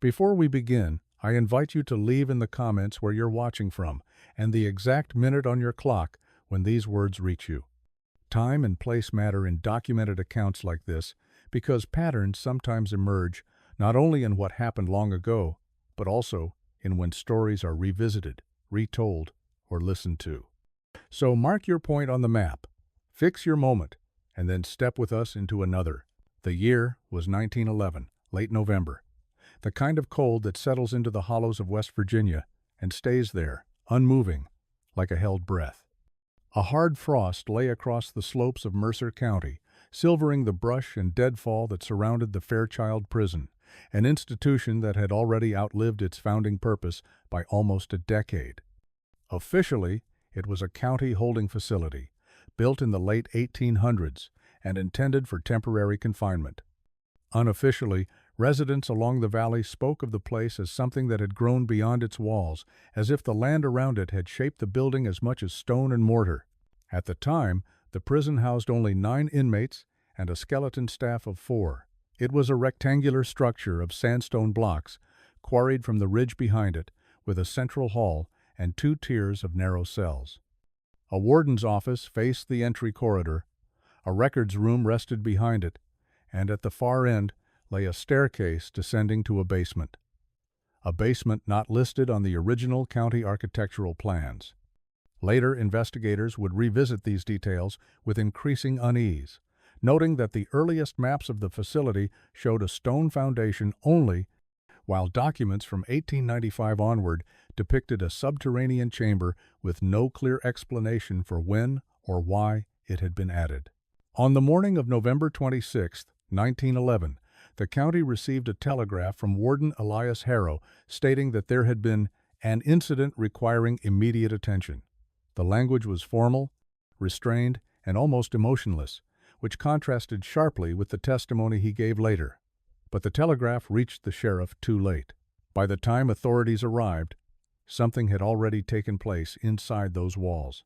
Before we begin, I invite you to leave in the comments where you're watching from and the exact minute on your clock when these words reach you. Time and place matter in documented accounts like this because patterns sometimes emerge not only in what happened long ago, but also in when stories are revisited, retold, or listened to. So mark your point on the map, fix your moment, and then step with us into another. The year was 1911, late November. The kind of cold that settles into the hollows of West Virginia and stays there, unmoving, like a held breath. A hard frost lay across the slopes of Mercer County, silvering the brush and deadfall that surrounded the Fairchild Prison, an institution that had already outlived its founding purpose by almost a decade. Officially, it was a county holding facility, built in the late 1800s and intended for temporary confinement. Unofficially, residents along the valley spoke of the place as something that had grown beyond its walls, as if the land around it had shaped the building as much as stone and mortar. At the time, the prison housed only 9 inmates and a skeleton staff of 4. It was a rectangular structure of sandstone blocks, quarried from the ridge behind it, with a central hall and 2 tiers of narrow cells. A warden's office faced the entry corridor, a records room rested behind it, and at the far end lay a staircase descending to a basement not listed on the original county architectural plans. Later, investigators would revisit these details with increasing unease, noting that the earliest maps of the facility showed a stone foundation only, while documents from 1895 onward depicted a subterranean chamber with no clear explanation for when or why it had been added. On the morning of November 26, 1911, the county received a telegraph from Warden Elias Harrow stating that there had been an incident requiring immediate attention. The language was formal, restrained, and almost emotionless, which contrasted sharply with the testimony he gave later. But the telegraph reached the sheriff too late. By the time authorities arrived, something had already taken place inside those walls.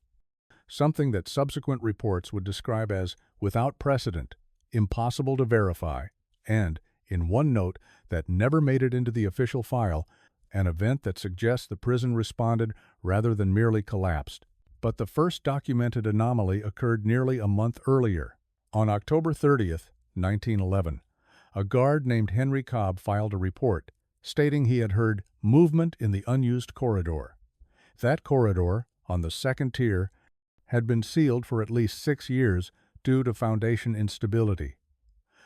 Something that subsequent reports would describe as without precedent, impossible to verify, and, in one note that never made it into the official file, an event that suggests the prison responded rather than merely collapsed. But the first documented anomaly occurred nearly a month earlier. On October 30, 1911, a guard named Henry Cobb filed a report stating he had heard movement in the unused corridor. That corridor, on the second tier, had been sealed for at least 6 years due to foundation instability.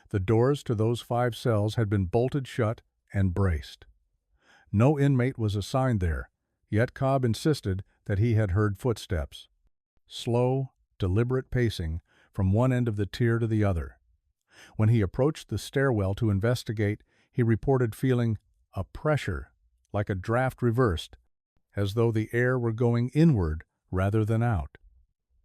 The doors to those 5 cells had been bolted shut and braced. No inmate was assigned there, yet Cobb insisted that he had heard footsteps. Slow, deliberate pacing from one end of the tier to the other. When he approached the stairwell to investigate, he reported feeling a pressure, like a draft reversed, as though the air were going inward rather than out.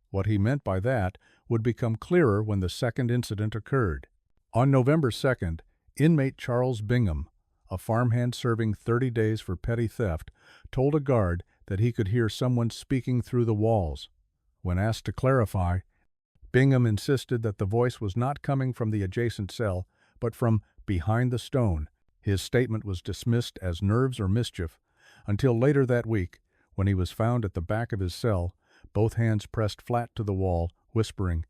What he meant by that would become clearer when the second incident occurred. On November 2nd, inmate Charles Bingham, a farmhand serving 30 days for petty theft, told a guard that he could hear someone speaking through the walls. When asked to clarify, Bingham insisted that the voice was not coming from the adjacent cell, but from behind the stone. His statement was dismissed as nerves or mischief, until later that week, when he was found at the back of his cell, both hands pressed flat to the wall, whispering,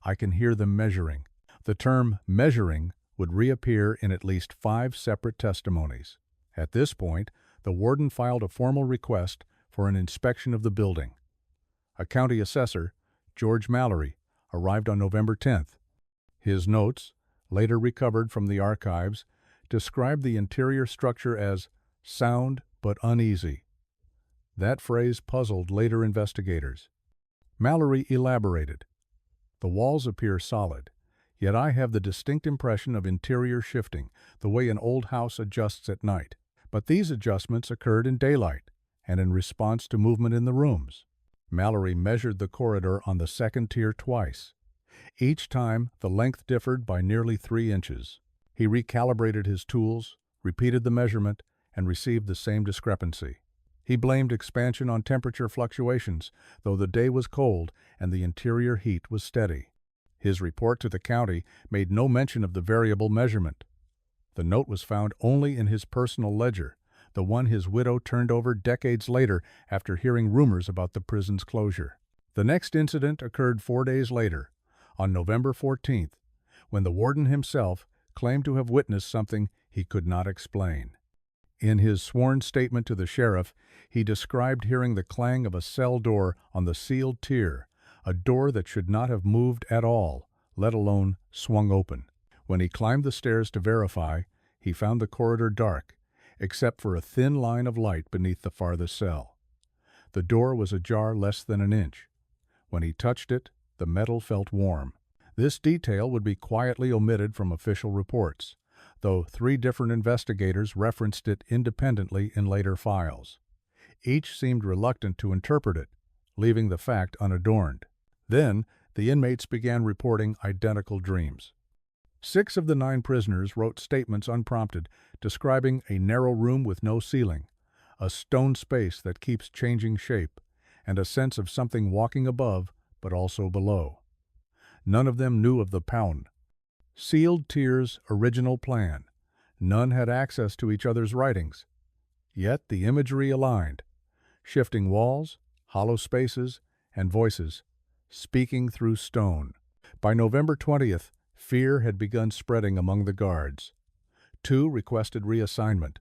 "I can hear them measuring." The term measuring would reappear in at least 5 separate testimonies. At this point, the warden filed a formal request for an inspection of the building. A county assessor, George Mallory, arrived on November 10th. His notes, later recovered from the archives, described the interior structure as sound but uneasy. That phrase puzzled later investigators. Mallory elaborated, "The walls appear solid, yet I have the distinct impression of interior shifting, the way an old house adjusts at night. But these adjustments occurred in daylight and in response to movement in the rooms." Mallory measured the corridor on the second tier twice. Each time, the length differed by nearly 3 inches. He recalibrated his tools, repeated the measurement, and received the same discrepancy. He blamed expansion on temperature fluctuations, though the day was cold and the interior heat was steady. His report to the county made no mention of the variable measurement. The note was found only in his personal ledger, the one his widow turned over decades later after hearing rumors about the prison's closure. The next incident occurred 4 days later, on November 14th, when the warden himself claimed to have witnessed something he could not explain. In his sworn statement to the sheriff, he described hearing the clang of a cell door on the sealed tier, a door that should not have moved at all, let alone swung open. When he climbed the stairs to verify, he found the corridor dark, except for a thin line of light beneath the farthest cell. The door was ajar less than an inch. When he touched it, the metal felt warm. This detail would be quietly omitted from official reports, though 3 different investigators referenced it independently in later files. Each seemed reluctant to interpret it, leaving the fact unadorned. Then, the inmates began reporting identical dreams. 6 of the 9 prisoners wrote statements unprompted, describing a narrow room with no ceiling, a stone space that keeps changing shape, and a sense of something walking above but also below. None of them knew of the pound. Sealed tier's original plan. None had access to each other's writings. Yet the imagery aligned. Shifting walls, hollow spaces, and voices, speaking through stone. By November 20th, fear had begun spreading among the guards. 2 requested reassignment.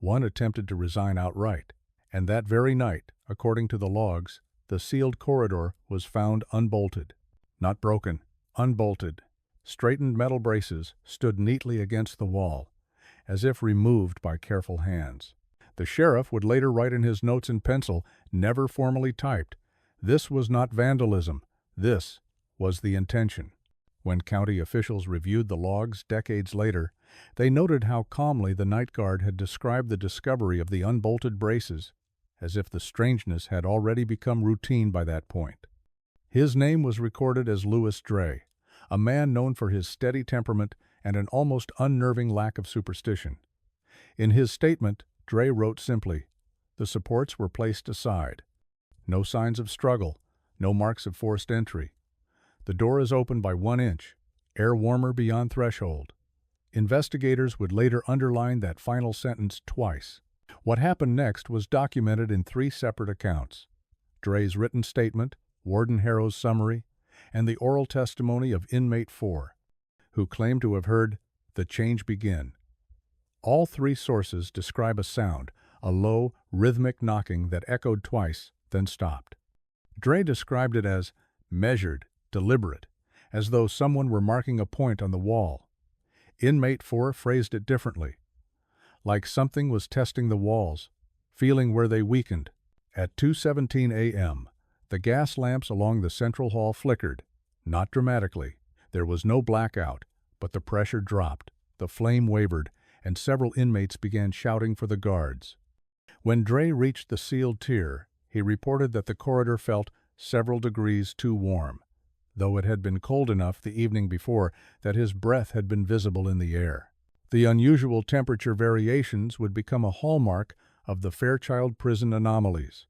1 attempted to resign outright. And that very night, according to the logs, the sealed corridor was found unbolted. Not broken, unbolted. Straightened metal braces stood neatly against the wall, as if removed by careful hands. The sheriff would later write in his notes in pencil, never formally typed, "This was not vandalism. This was the intention." When county officials reviewed the logs decades later, they noted how calmly the night guard had described the discovery of the unbolted braces, as if the strangeness had already become routine by that point. His name was recorded as Louis Dre, a man known for his steady temperament and an almost unnerving lack of superstition. In his statement, Dre wrote simply, "The supports were placed aside. No signs of struggle, no marks of forced entry. The door is open by 1 inch, air warmer beyond threshold." Investigators would later underline that final sentence twice. What happened next was documented in 3 separate accounts: Dre's written statement, Warden Harrow's summary, and the oral testimony of inmate 4, who claimed to have heard the change begin. All 3 sources describe a sound, a low, rhythmic knocking that echoed twice, then stopped. Dre described it as measured, deliberate, as though someone were marking a point on the wall. Inmate 4 phrased it differently, like something was testing the walls, feeling where they weakened. At 2:17 a.m., the gas lamps along the central hall flickered, not dramatically. There was no blackout, but the pressure dropped, the flame wavered, and several inmates began shouting for the guards. When Dre reached the sealed tier, he reported that the corridor felt several degrees too warm, though it had been cold enough the evening before that his breath had been visible in the air. The unusual temperature variations would become a hallmark of the Fairchild Prison anomalies.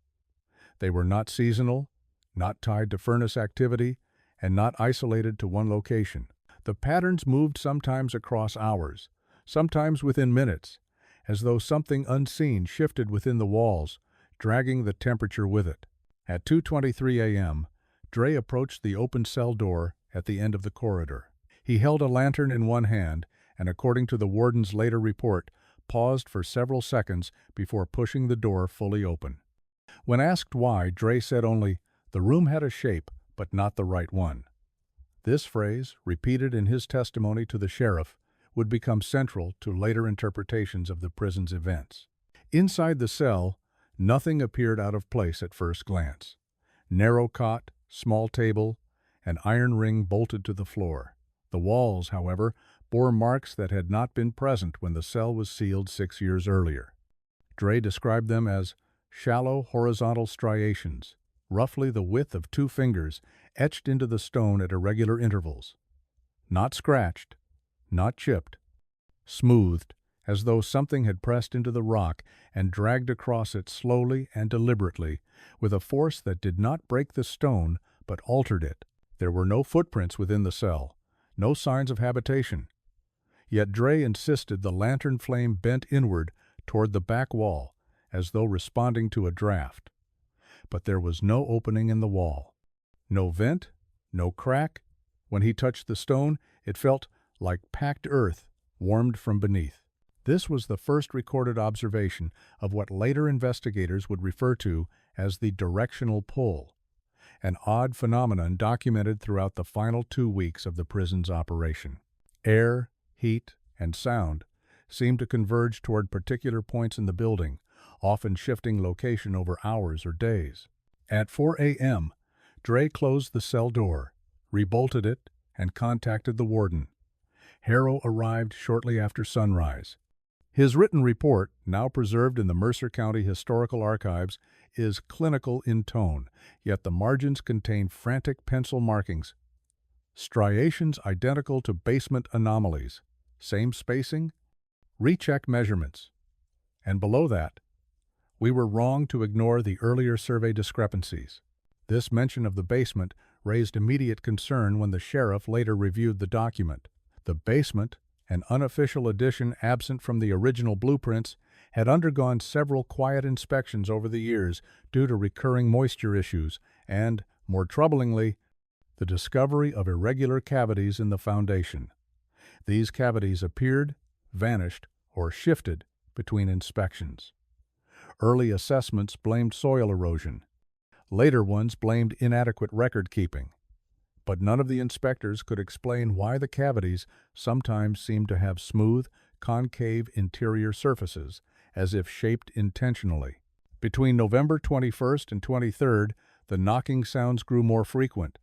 They were not seasonal, not tied to furnace activity, and not isolated to one location. The patterns moved sometimes across hours, sometimes within minutes, as though something unseen shifted within the walls, dragging the temperature with it. At 2:23 a.m., Dre approached the open cell door at the end of the corridor. He held a lantern in one hand and, according to the warden's later report, paused for several seconds before pushing the door fully open. When asked why, Dre said only, "The room had a shape, but not the right one." This phrase, repeated in his testimony to the sheriff, would become central to later interpretations of the prison's events. Inside the cell, nothing appeared out of place at first glance. Narrow cot, small table, an iron ring bolted to the floor. The walls, however, bore marks that had not been present when the cell was sealed 6 years earlier. Dre described them as shallow horizontal striations, roughly the width of 2 fingers, etched into the stone at irregular intervals. Not scratched, not chipped, smoothed, as though something had pressed into the rock and dragged across it slowly and deliberately, with a force that did not break the stone but altered it. There were no footprints within the cell, no signs of habitation. Yet Dre insisted the lantern flame bent inward toward the back wall, as though responding to a draft. But there was no opening in the wall. No vent, no crack. When he touched the stone, it felt like packed earth, warmed from beneath. This was the first recorded observation of what later investigators would refer to as the directional pull, an odd phenomenon documented throughout the final 2 weeks of the prison's operation. Air, heat, and sound seemed to converge toward particular points in the building, often shifting location over hours or days. At 4 a.m., Dre closed the cell door, rebolted it, and contacted the warden. Harrow arrived shortly after sunrise. His written report, now preserved in the Mercer County Historical Archives, is clinical in tone, yet the margins contain frantic pencil markings. Striations identical to basement anomalies. Same spacing? Recheck measurements. And below that, we were wrong to ignore the earlier survey discrepancies. This mention of the basement raised immediate concern when the sheriff later reviewed the document. The basement, an unofficial addition absent from the original blueprints, had undergone several quiet inspections over the years due to recurring moisture issues and, more troublingly, the discovery of irregular cavities in the foundation. These cavities appeared, vanished, or shifted between inspections. Early assessments blamed soil erosion. Later ones blamed inadequate record-keeping. But none of the inspectors could explain why the cavities sometimes seemed to have smooth, concave interior surfaces, as if shaped intentionally. Between November 21st and 23rd, the knocking sounds grew more frequent.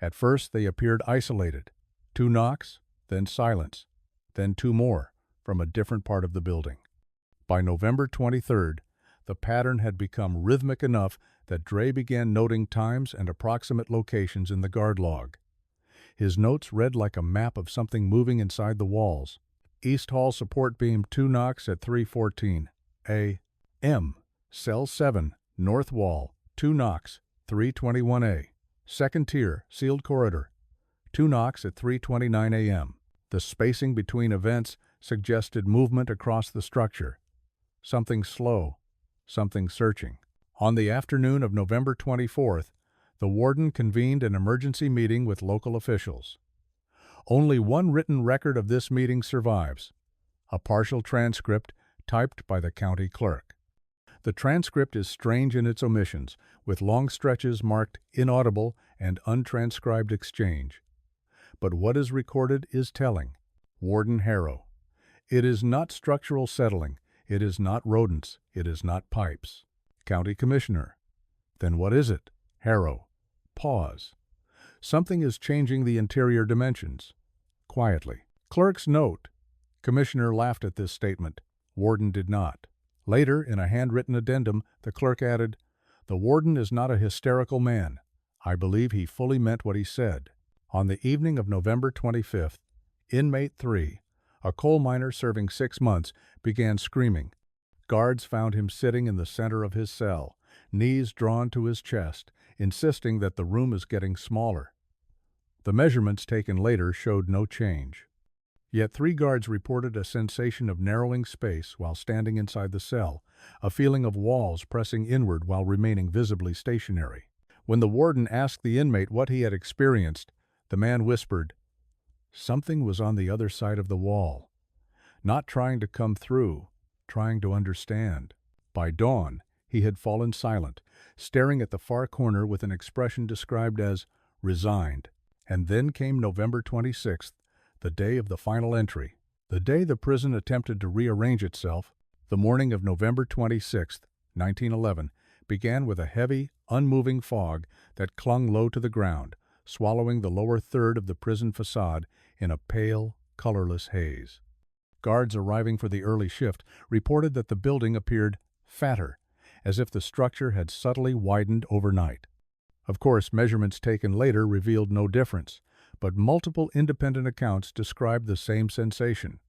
At first they appeared isolated. 2 knocks, then silence, then 2 more, from a different part of the building. By November 23rd, the pattern had become rhythmic enough that Dre began noting times and approximate locations in the guard log. His notes read like a map of something moving inside the walls. East Hall support beam 2 knocks at 3:14 a.m. Cell 7, north wall, 2 knocks, 3:21 a. Second tier, sealed corridor, 2 knocks at 3:29 a.m. The spacing between events suggested movement across the structure. Something slow, something searching. On the afternoon of November 24th, the warden convened an emergency meeting with local officials. Only one written record of this meeting survives, a partial transcript typed by the county clerk. The transcript is strange in its omissions, with long stretches marked inaudible and untranscribed exchange. But what is recorded is telling. Warden Harrow. It is not structural settling. It is not rodents. It is not pipes. County Commissioner. Then what is it? Harrow. Pause. Something is changing the interior dimensions. Quietly. Clerk's note. Commissioner laughed at this statement. Warden did not. Later, in a handwritten addendum, the clerk added, "The warden is not a hysterical man. I believe he fully meant what he said." On the evening of November 25th, inmate 3, a coal miner serving 6 months, began screaming. Guards found him sitting in the center of his cell, knees drawn to his chest, insisting that the room is getting smaller. The measurements taken later showed no change. Yet 3 guards reported a sensation of narrowing space while standing inside the cell, a feeling of walls pressing inward while remaining visibly stationary. When the warden asked the inmate what he had experienced, the man whispered, "Something was on the other side of the wall. Not trying to come through, trying to understand." By dawn, he had fallen silent, staring at the far corner with an expression described as resigned. And then came November 26th, the day of the final entry. The day the prison attempted to rearrange itself, the morning of November 26th, 1911, began with a heavy, unmoving fog that clung low to the ground, swallowing the lower third of the prison facade in a pale, colorless haze. Guards arriving for the early shift reported that the building appeared fatter, as if the structure had subtly widened overnight. Of course, measurements taken later revealed no difference, but multiple independent accounts described the same sensation.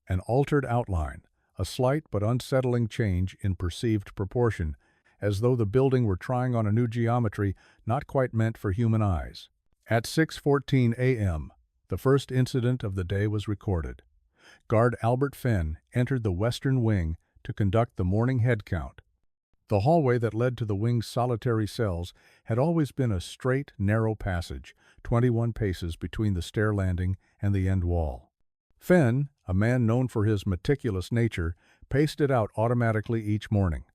An altered outline, a slight but unsettling change in perceived proportion, as though the building were trying on a new geometry not quite meant for human eyes. At 6:14 a.m., the first incident of the day was recorded. Guard Albert Fenn entered the western wing to conduct the morning head count. The hallway that led to the wing's solitary cells had always been a straight, narrow passage, 21 paces between the stair landing and the end wall. Fenn, a man known for his meticulous nature, paced it out automatically each morning.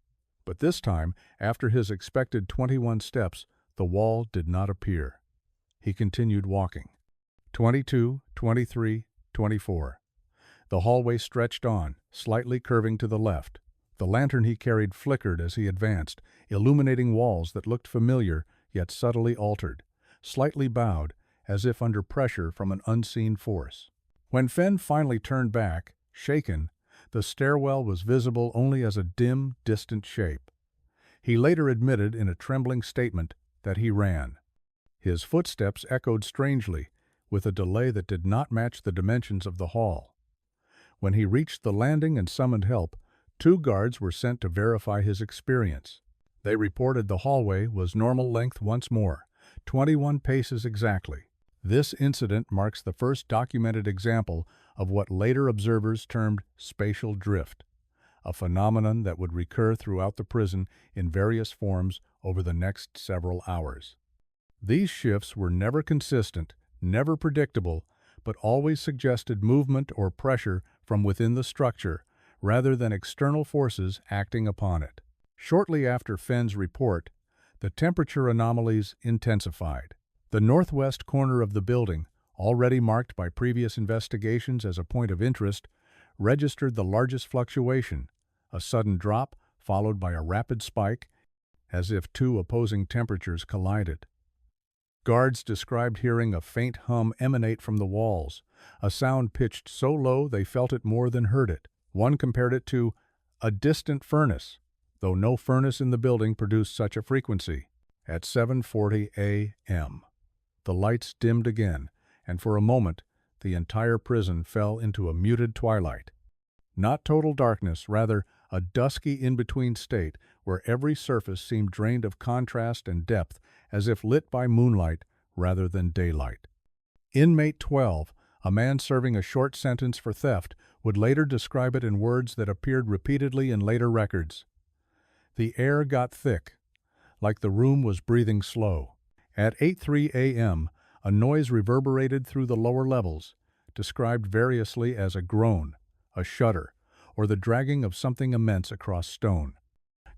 But this time, after his expected 21 steps, the wall did not appear. He continued walking. 22, 23, 24. The hallway stretched on, slightly curving to the left. The lantern he carried flickered as he advanced, illuminating walls that looked familiar yet subtly altered, slightly bowed, as if under pressure from an unseen force. When Fenn finally turned back, shaken, the stairwell was visible only as a dim, distant shape. He later admitted in a trembling statement that he ran. His footsteps echoed strangely, with a delay that did not match the dimensions of the hall. When he reached the landing and summoned help, 2 guards were sent to verify his experience. They reported the hallway was normal length once more, 21 paces exactly. This incident marks the first documented example of what later observers termed spatial drift, a phenomenon that would recur throughout the prison in various forms over the next several hours. These shifts were never consistent, never predictable, but always suggested movement or pressure from within the structure, rather than external forces acting upon it. Shortly after Fenn's report, the temperature anomalies intensified. The northwest corner of the building, already marked by previous investigations as a point of interest, registered the largest fluctuation, a sudden drop followed by a rapid spike, as if 2 opposing temperatures collided. Guards described hearing a faint hum emanate from the walls, a sound pitched so low they felt it more than heard it. One compared it to a distant furnace, though no furnace in the building produced such a frequency. At 7:40 a.m., the lights dimmed again, and for a moment the entire prison fell into a muted twilight. Not total darkness, rather a dusky in-between state where every surface seemed drained of contrast and depth, as if lit by moonlight rather than daylight. Inmate 12, a man serving a short sentence for theft, would later describe it in words that appeared repeatedly in later records. The air got thick, like the room was breathing slow. At 8:03 a.m., a noise reverberated through the lower levels, described variously as a groan, a shudder, or the dragging of something immense across stone.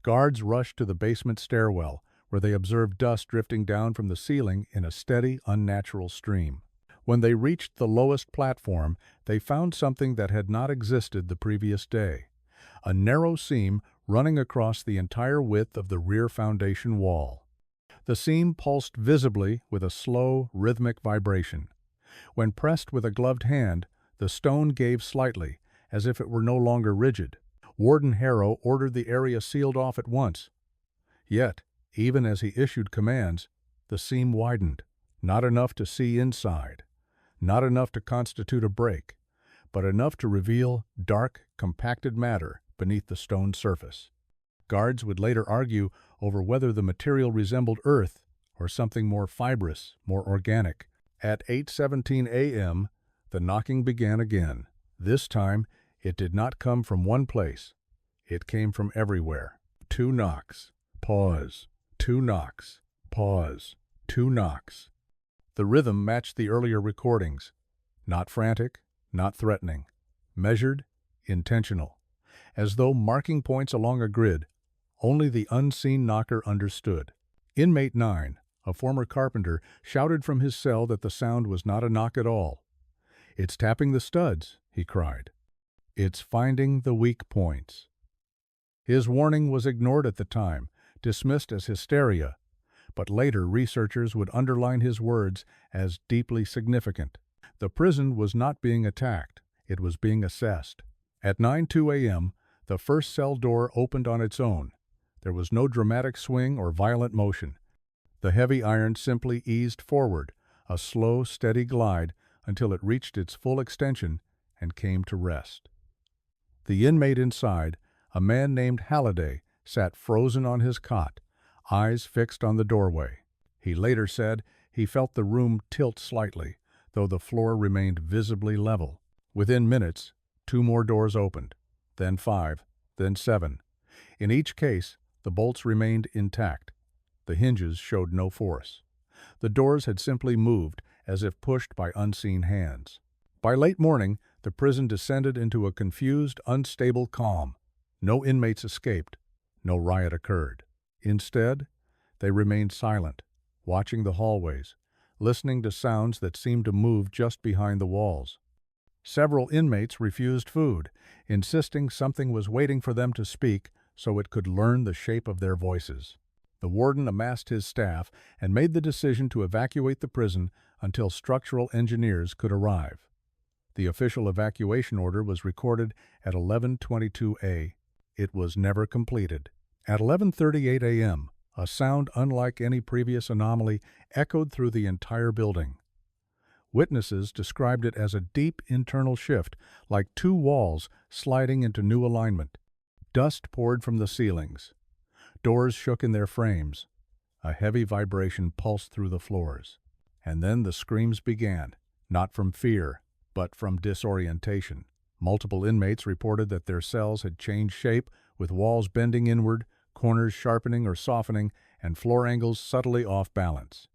Guards rushed to the basement stairwell, where they observed dust drifting down from the ceiling in a steady, unnatural stream. When they reached the lowest platform, they found something that had not existed the previous day, a narrow seam running across the entire width of the rear foundation wall. The seam pulsed visibly with a slow, rhythmic vibration. When pressed with a gloved hand, the stone gave slightly, as if it were no longer rigid. Warden Harrow ordered the area sealed off at once. Yet, even as he issued commands, the seam widened, not enough to see inside, not enough to constitute a break, but enough to reveal dark, compacted matter beneath the stone surface. Guards would later argue over whether the material resembled earth or something more fibrous, more organic. At 8:17 a.m., the knocking began again. This time, it did not come from one place. It came from everywhere. 2 knocks. Pause. 2 knocks. Pause. 2 knocks. The rhythm matched the earlier recordings. Not frantic, not threatening. Measured, intentional. As though marking points along a grid, only the unseen knocker understood. Inmate 9, a former carpenter, shouted from his cell that the sound was not a knock at all. "It's tapping the studs," he cried. "It's finding the weak points." His warning was ignored at the time, dismissed as hysteria, but later researchers would underline his words as deeply significant. The prison was not being attacked, it was being assessed. At 9:02 a.m., the first cell door opened on its own. There was no dramatic swing or violent motion. The heavy iron simply eased forward, a slow, steady glide until it reached its full extension and came to rest. The inmate inside, a man named Halliday, sat frozen on his cot, eyes fixed on the doorway. He later said he felt the room tilt slightly, though the floor remained visibly level. Within minutes, 2 more doors opened, then 5, then 7. In each case, the bolts remained intact. The hinges showed no force. The doors had simply moved, as if pushed by unseen hands. By late morning, the prison descended into a confused, unstable calm. No inmates escaped. No riot occurred. Instead, they remained silent, watching the hallways, listening to sounds that seemed to move just behind the walls. Several inmates refused food, insisting something was waiting for them to speak so it could learn the shape of their voices. The warden amassed his staff and made the decision to evacuate the prison until structural engineers could arrive. The official evacuation order was recorded at 11:22 a.m. It was never completed. At 11:38 a.m., a sound unlike any previous anomaly echoed through the entire building. Witnesses described it as a deep internal shift, like 2 walls sliding into new alignment. Dust poured from the ceilings. Doors shook in their frames. A heavy vibration pulsed through the floors. And then the screams began, not from fear, but from disorientation. Multiple inmates reported that their cells had changed shape, with walls bending inward, corners sharpening or softening, and floor angles subtly off balance.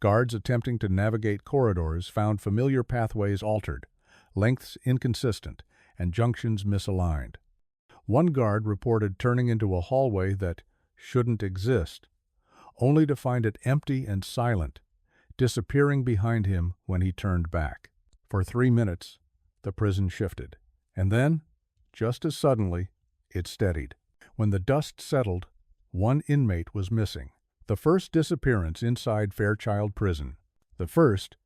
Guards attempting to navigate corridors found familiar pathways altered, lengths inconsistent, and junctions misaligned. One guard reported turning into a hallway that shouldn't exist, only to find it empty and silent, disappearing behind him when he turned back. For 3 minutes, the prison shifted, and then, just as suddenly, it steadied. When the dust settled, 1 inmate was missing. The first disappearance inside Fairchild Prison. The first,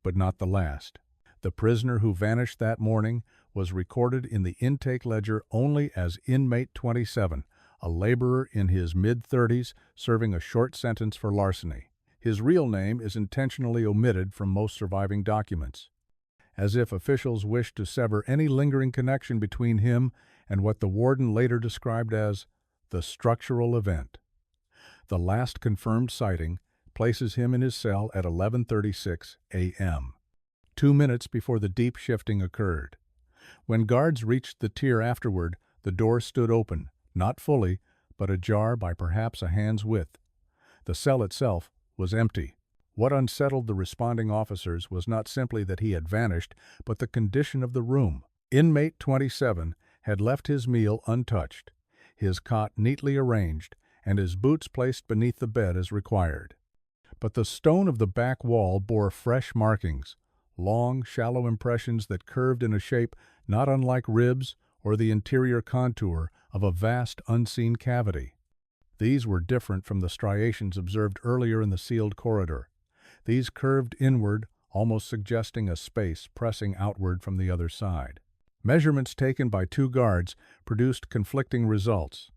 but not the last. The prisoner who vanished that morning was recorded in the intake ledger only as Inmate 27, a laborer in his mid-30s serving a short sentence for larceny. His real name is intentionally omitted from most surviving documents, as if officials wished to sever any lingering connection between him and what the warden later described as the structural event. The last confirmed sighting places him in his cell at 11:36 a.m., 2 minutes before the deep shifting occurred. When guards reached the tier afterward, the door stood open, not fully, but ajar by perhaps a hand's width. The cell itself was empty. What unsettled the responding officers was not simply that he had vanished, but the condition of the room. Inmate 27 had left his meal untouched, his cot neatly arranged, and his boots placed beneath the bed as required. But the stone of the back wall bore fresh markings, long, shallow impressions that curved in a shape not unlike ribs or the interior contour of a vast unseen cavity. These were different from the striations observed earlier in the sealed corridor. These curved inward, almost suggesting a space pressing outward from the other side. Measurements taken by 2 guards produced conflicting results.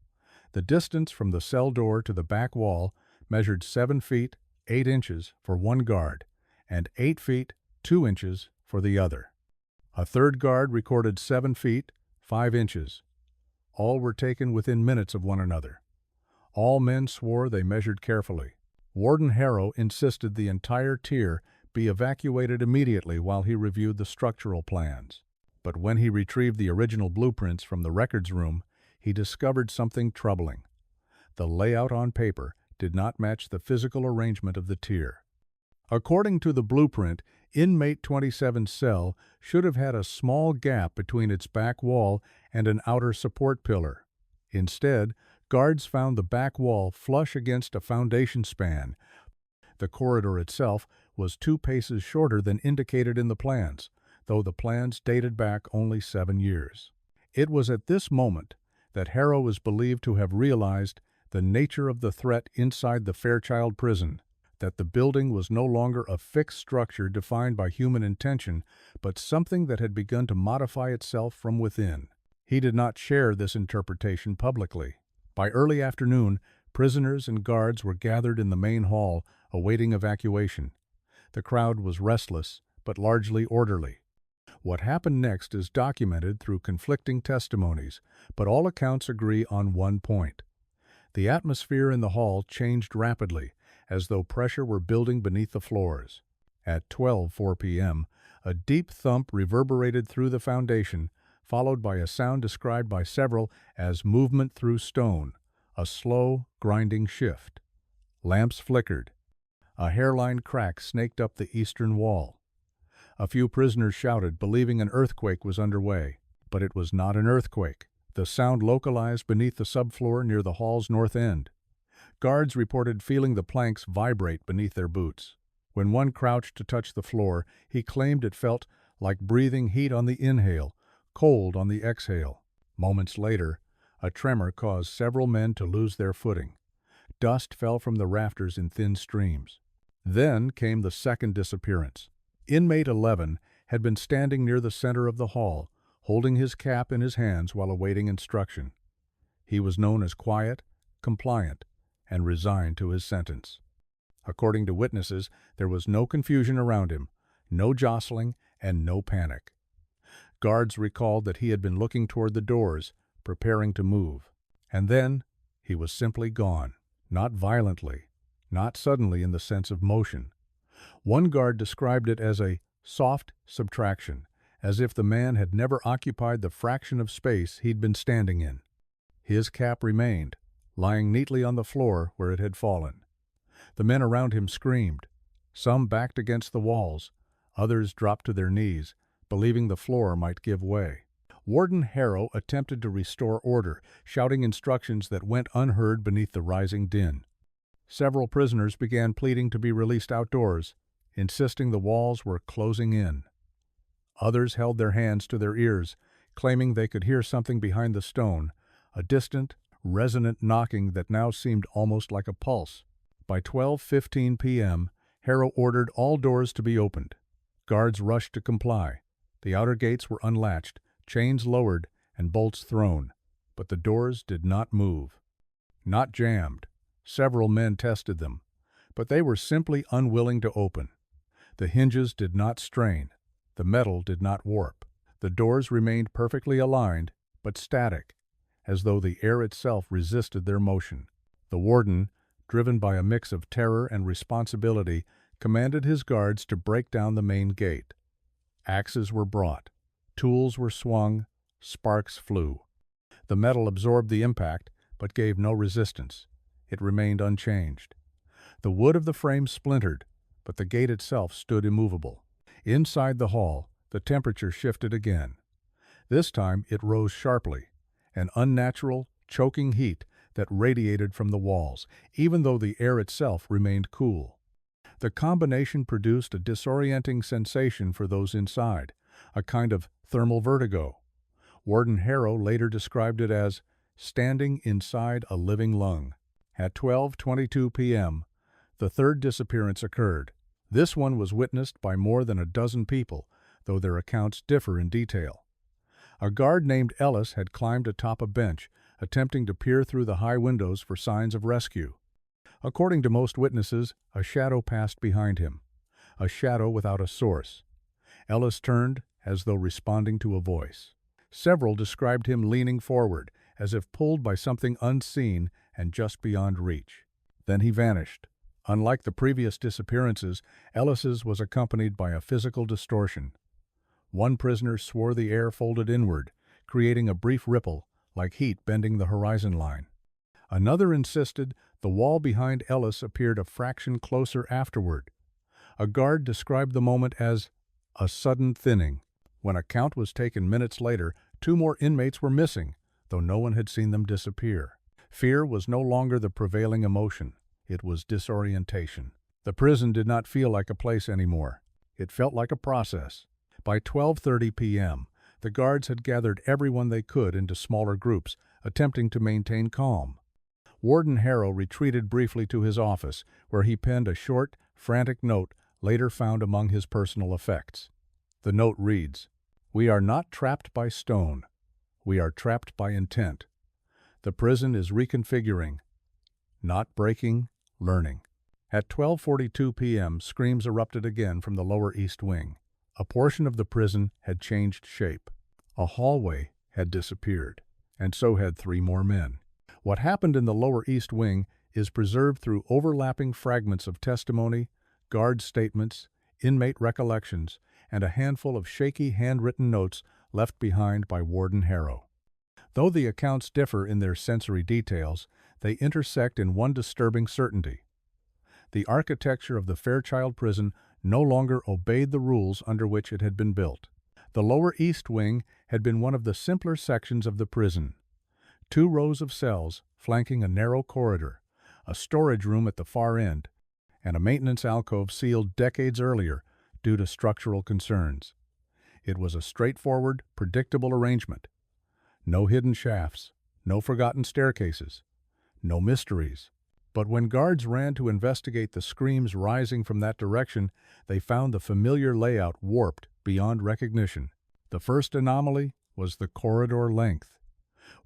The distance from the cell door to the back wall measured 7 feet, 8 inches for one guard, and 8 feet, 2 inches for the other. A third guard recorded 7 feet, 5 inches. All were taken within minutes of one another. All men swore they measured carefully. Warden Harrow insisted the entire tier be evacuated immediately while he reviewed the structural plans. But when he retrieved the original blueprints from the records room, he discovered something troubling. The layout on paper did not match the physical arrangement of the tier. According to the blueprint, Inmate 27's cell should have had a small gap between its back wall and an outer support pillar. Instead, guards found the back wall flush against a foundation span. The corridor itself was 2 paces shorter than indicated in the plans, though the plans dated back only 7 years. It was at this moment that Harrow is believed to have realized the nature of the threat inside the Fairchild Prison, that the building was no longer a fixed structure defined by human intention, but something that had begun to modify itself from within. He did not share this interpretation publicly. By early afternoon, prisoners and guards were gathered in the main hall, awaiting evacuation. The crowd was restless, but largely orderly. What happened next is documented through conflicting testimonies, but all accounts agree on one point. The atmosphere in the hall changed rapidly, as though pressure were building beneath the floors. At 12:04 p.m., a deep thump reverberated through the foundation, followed by a sound described by several as movement through stone, a slow, grinding shift. Lamps flickered. A hairline crack snaked up the eastern wall. A few prisoners shouted, believing an earthquake was underway. But it was not an earthquake. The sound localized beneath the subfloor near the hall's north end. Guards reported feeling the planks vibrate beneath their boots. When one crouched to touch the floor, he claimed it felt like breathing heat on the inhale, cold on the exhale. Moments later, a tremor caused several men to lose their footing. Dust fell from the rafters in thin streams. Then came the second disappearance. Inmate 11 had been standing near the center of the hall, holding his cap in his hands while awaiting instruction. He was known as quiet, compliant, and resigned to his sentence. According to witnesses, there was no confusion around him, no jostling, and no panic. Guards recalled that he had been looking toward the doors, preparing to move. And then he was simply gone. Not violently, not suddenly in the sense of motion. One guard described it as a soft subtraction, as if the man had never occupied the fraction of space he'd been standing in. His cap remained, lying neatly on the floor where it had fallen. The men around him screamed. Some backed against the walls, others dropped to their knees, believing the floor might give way. Warden Harrow attempted to restore order, shouting instructions that went unheard beneath the rising din. Several prisoners began pleading to be released outdoors, insisting the walls were closing in. Others held their hands to their ears, claiming they could hear something behind the stone, a distant, resonant knocking that now seemed almost like a pulse. By 12:15 p.m., Harrow ordered all doors to be opened. Guards rushed to comply. The outer gates were unlatched, chains lowered, and bolts thrown, but the doors did not move. Not jammed. Several men tested them, but they were simply unwilling to open. The hinges did not strain. The metal did not warp. The doors remained perfectly aligned, but static, as though the air itself resisted their motion. The warden, driven by a mix of terror and responsibility, commanded his guards to break down the main gate. Axes were brought. Tools were swung. Sparks flew. The metal absorbed the impact, but gave no resistance. It remained unchanged. The wood of the frame splintered, but the gate itself stood immovable. Inside the hall, the temperature shifted again. This time it rose sharply, an unnatural, choking heat that radiated from the walls, even though the air itself remained cool. The combination produced a disorienting sensation for those inside, a kind of thermal vertigo. Warden Harrow later described it as standing inside a living lung. At 12:22 p.m., the third disappearance occurred. This one was witnessed by more than a dozen people, though their accounts differ in detail. A guard named Ellis had climbed atop a bench, attempting to peer through the high windows for signs of rescue. According to most witnesses, a shadow passed behind him, a shadow without a source. Ellis turned, as though responding to a voice. Several described him leaning forward, as if pulled by something unseen and just beyond reach. Then he vanished. Unlike the previous disappearances, Ellis's was accompanied by a physical distortion. One prisoner swore the air folded inward, creating a brief ripple, like heat bending the horizon line. Another insisted the wall behind Ellis appeared a fraction closer afterward. A guard described the moment as a sudden thinning. When a count was taken minutes later, 2 more inmates were missing, though no one had seen them disappear. Fear was no longer the prevailing emotion. It was disorientation. The prison did not feel like a place anymore. It felt like a process. By 12:30 p.m., the guards had gathered everyone they could into smaller groups, attempting to maintain calm. Warden Harrow retreated briefly to his office, where he penned a short, frantic note later found among his personal effects. The note reads, "We are not trapped by stone. We are trapped by intent. The prison is reconfiguring, not breaking, learning." At 12:42 p.m., screams erupted again from the lower east wing. A portion of the prison had changed shape. A hallway had disappeared, and so had 3 more men. What happened in the lower east wing is preserved through overlapping fragments of testimony, guard statements, inmate recollections, and a handful of shaky handwritten notes left behind by Warden Harrow. Though the accounts differ in their sensory details, they intersect in one disturbing certainty. The architecture of the Fairchild Prison no longer obeyed the rules under which it had been built. The lower east wing had been one of the simpler sections of the prison. 2 rows of cells flanking a narrow corridor, a storage room at the far end, and a maintenance alcove sealed decades earlier due to structural concerns. It was a straightforward, predictable arrangement. No hidden shafts, no forgotten staircases, no mysteries. But when guards ran to investigate the screams rising from that direction, they found the familiar layout warped beyond recognition. The first anomaly was the corridor length.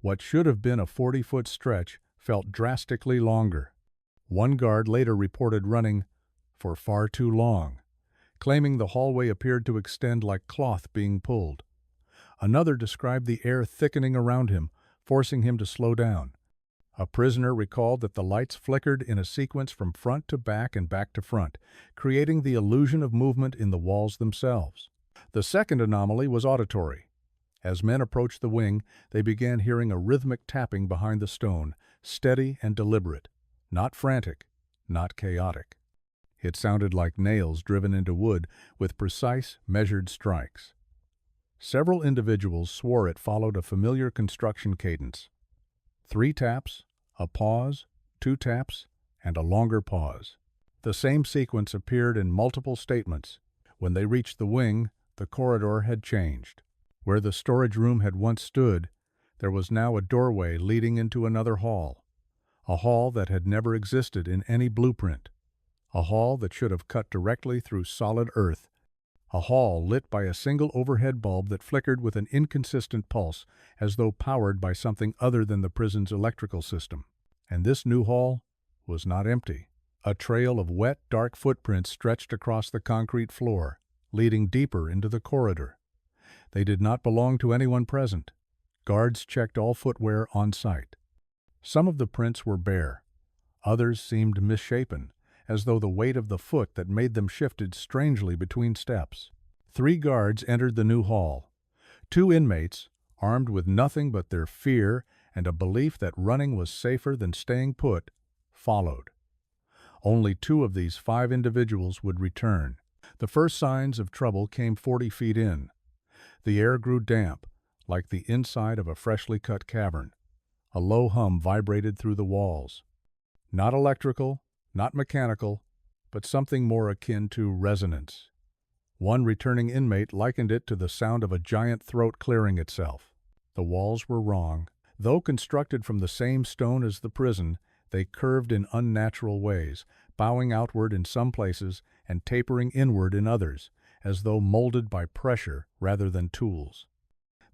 What should have been a 40-foot stretch felt drastically longer. One guard later reported running for far too long, claiming the hallway appeared to extend like cloth being pulled. Another described the air thickening around him, forcing him to slow down. A prisoner recalled that the lights flickered in a sequence from front to back and back to front, creating the illusion of movement in the walls themselves. The second anomaly was auditory. As men approached the wing, they began hearing a rhythmic tapping behind the stone, steady and deliberate, not frantic, not chaotic. It sounded like nails driven into wood with precise, measured strikes. Several individuals swore it followed a familiar construction cadence. 3 taps, a pause, 2 taps, and a longer pause. The same sequence appeared in multiple statements. When they reached the wing, the corridor had changed. Where the storage room had once stood, there was now a doorway leading into another hall. A hall that had never existed in any blueprint. A hall that should have cut directly through solid earth. A hall lit by a single overhead bulb that flickered with an inconsistent pulse, as though powered by something other than the prison's electrical system. And this new hall was not empty. A trail of wet, dark footprints stretched across the concrete floor, leading deeper into the corridor. They did not belong to anyone present. Guards checked all footwear on site. Some of the prints were bare. Others seemed misshapen, as though the weight of the foot that made them shifted strangely between steps. 3 guards entered the new hall. 2 inmates, armed with nothing but their fear and a belief that running was safer than staying put, followed. Only 2 of these 5 individuals would return. The first signs of trouble came 40 feet in. The air grew damp, like the inside of a freshly cut cavern. A low hum vibrated through the walls. Not electrical, not mechanical, but something more akin to resonance. One returning inmate likened it to the sound of a giant throat clearing itself. The walls were wrong. Though constructed from the same stone as the prison, they curved in unnatural ways, bowing outward in some places and tapering inward in others, as though molded by pressure rather than tools.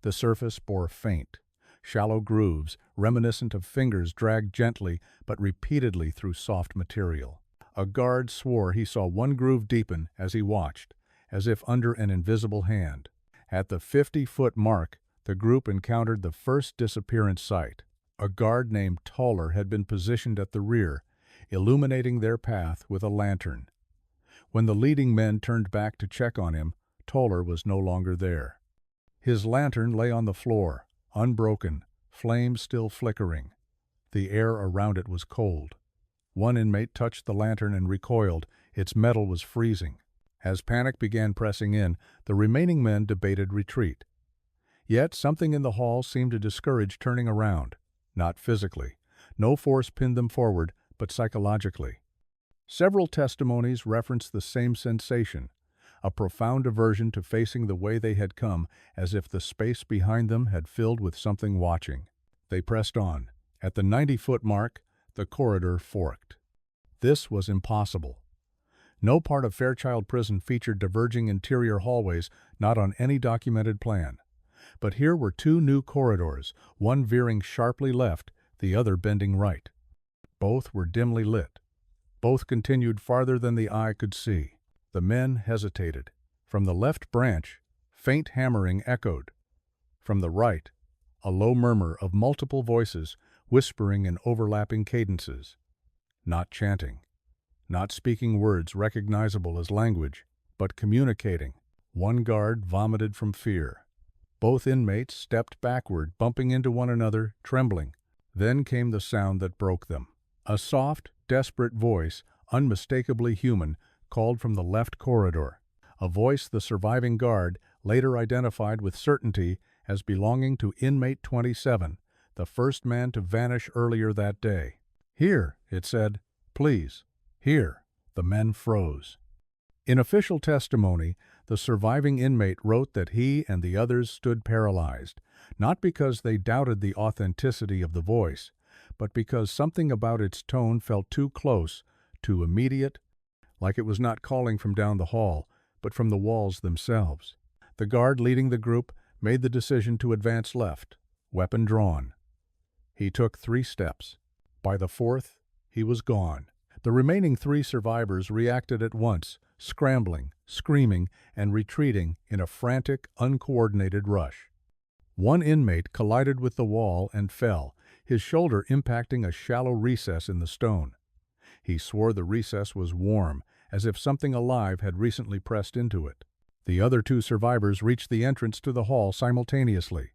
The surface bore faint, shallow grooves, reminiscent of fingers dragged gently but repeatedly through soft material. A guard swore he saw one groove deepen as he watched, as if under an invisible hand. At the 50-foot mark, the group encountered the first disappearance site. A guard named Toller had been positioned at the rear, illuminating their path with a lantern. When the leading men turned back to check on him, Toller was no longer there. His lantern lay on the floor, unbroken, flames still flickering. The air around it was cold. One inmate touched the lantern and recoiled. Its metal was freezing. As panic began pressing in, the remaining men debated retreat. Yet something in the hall seemed to discourage turning around. Not physically. No force pinned them forward, but psychologically. Several testimonies referenced the same sensation, a profound aversion to facing the way they had come, as if the space behind them had filled with something watching. They pressed on. At the 90-foot mark, the corridor forked. This was impossible. No part of Fairchild Prison featured diverging interior hallways, not on any documented plan. But here were 2 new corridors, one veering sharply left, the other bending right. Both were dimly lit. Both continued farther than the eye could see. The men hesitated. From the left branch, faint hammering echoed. From the right, a low murmur of multiple voices, whispering in overlapping cadences. Not chanting. Not speaking words recognizable as language, but communicating. One guard vomited from fear. Both inmates stepped backward, bumping into one another, trembling. Then came the sound that broke them. A soft, desperate voice, unmistakably human, called from the left corridor. A voice the surviving guard later identified with certainty as belonging to inmate 27, the first man to vanish earlier that day. "Here," it said. "Please. Here." The men froze. In official testimony, the surviving inmate wrote that he and the others stood paralyzed, not because they doubted the authenticity of the voice, but because something about its tone felt too close, too immediate, like it was not calling from down the hall, but from the walls themselves. The guard leading the group made the decision to advance left, weapon drawn. He took 3 steps. By the 4th, he was gone. The remaining 3 survivors reacted at once, scrambling, screaming, and retreating in a frantic, uncoordinated rush. One inmate collided with the wall and fell, his shoulder impacting a shallow recess in the stone. He swore the recess was warm, as if something alive had recently pressed into it. The other 2 survivors reached the entrance to the hall simultaneously.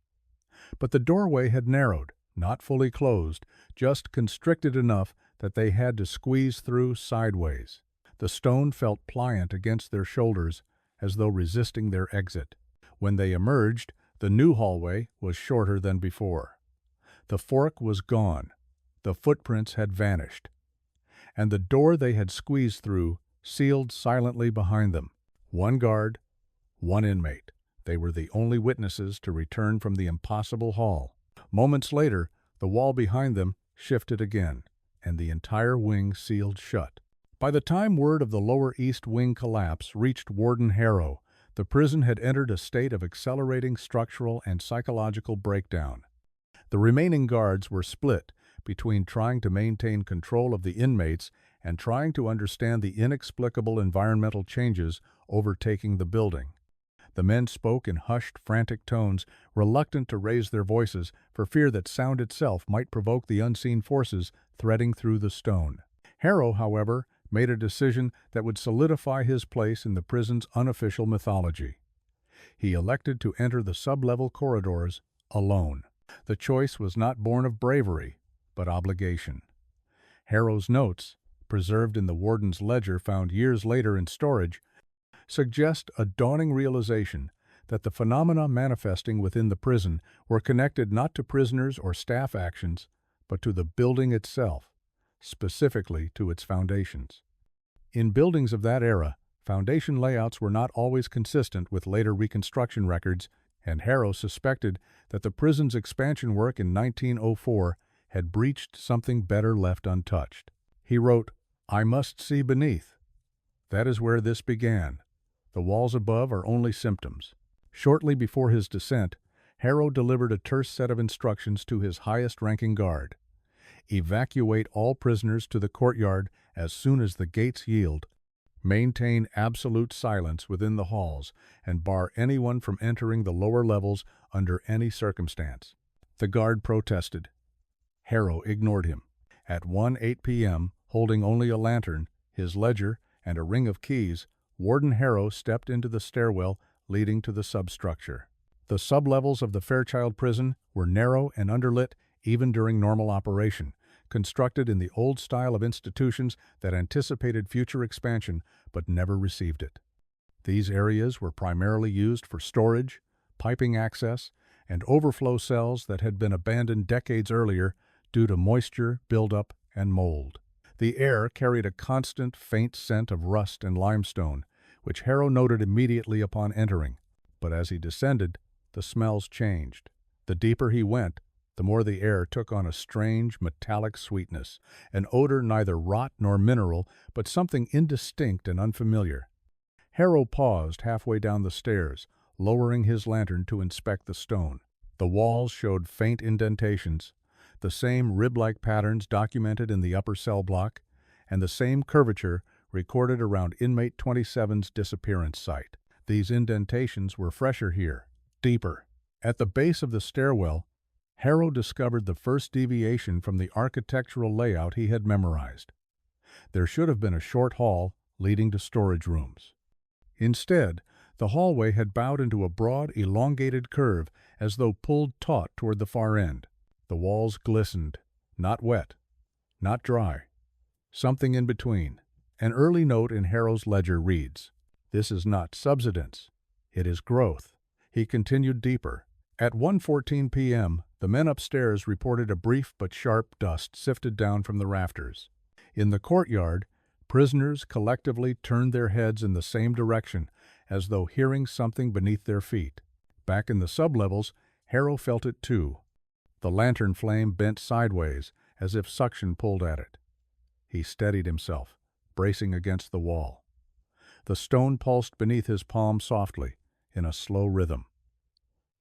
But the doorway had narrowed, not fully closed, just constricted enough that they had to squeeze through sideways. The stone felt pliant against their shoulders, as though resisting their exit. When they emerged, the new hallway was shorter than before. The fork was gone. The footprints had vanished. And the door they had squeezed through sealed silently behind them. 1 guard, 1 inmate. They were the only witnesses to return from the impossible hall. Moments later, the wall behind them shifted again, and the entire wing sealed shut. By the time word of the lower east wing collapse reached Warden Harrow, the prison had entered a state of accelerating structural and psychological breakdown. The remaining guards were split between trying to maintain control of the inmates and trying to understand the inexplicable environmental changes overtaking the building. The men spoke in hushed, frantic tones, reluctant to raise their voices for fear that sound itself might provoke the unseen forces threading through the stone. Harrow, however, made a decision that would solidify his place in the prison's unofficial mythology. He elected to enter the sub-level corridors alone. The choice was not born of bravery, but obligation. Harrow's notes, preserved in the warden's ledger found years later in storage, suggest a dawning realization that the phenomena manifesting within the prison were connected not to prisoners or staff actions, but to the building itself, specifically to its foundations. In buildings of that era, foundation layouts were not always consistent with later reconstruction records, and Harrow suspected that the prison's expansion work in 1904 had breached something better left untouched. He wrote, "I must see beneath. That is where this began. The walls above are only symptoms." Shortly before his descent, Harrow delivered a terse set of instructions to his highest-ranking guard. Evacuate all prisoners to the courtyard as soon as the gates yield. Maintain absolute silence within the halls and bar anyone from entering the lower levels under any circumstance. The guard protested. Harrow ignored him. At 1:08 p.m., holding only a lantern, his ledger, and a ring of keys, Warden Harrow stepped into the stairwell leading to the substructure. The sublevels of the Fairchild Prison were narrow and underlit even during normal operation, constructed in the old style of institutions that anticipated future expansion but never received it. These areas were primarily used for storage, piping access, and overflow cells that had been abandoned decades earlier due to moisture buildup and mold. The air carried a constant, faint scent of rust and limestone, which Harrow noted immediately upon entering. But as he descended, the smells changed. The deeper he went, the more the air took on a strange, metallic sweetness, an odor neither rot nor mineral, but something indistinct and unfamiliar. Harrow paused halfway down the stairs, lowering his lantern to inspect the stone. The walls showed faint indentations, the same rib-like patterns documented in the upper cell block, and the same curvature recorded around inmate 27's disappearance site. These indentations were fresher here, deeper. At the base of the stairwell, Harrow discovered the first deviation from the architectural layout he had memorized. There should have been a short hall leading to storage rooms. Instead, The hallway had bowed into a broad, elongated curve as though pulled taut toward the far end. The walls glistened, not wet, not dry, something in between. An early note in Harrow's ledger reads, "This is not subsidence, it is growth." He continued deeper. At 1:14 p.m., the men upstairs reported a brief but sharp dust sifted down from the rafters. In the courtyard, prisoners collectively turned their heads in the same direction, as though hearing something beneath their feet. Back in the sublevels, Harrow felt it too. The lantern flame bent sideways, as if suction pulled at it. He steadied himself, bracing against the wall. The stone pulsed beneath his palm softly, in a slow rhythm.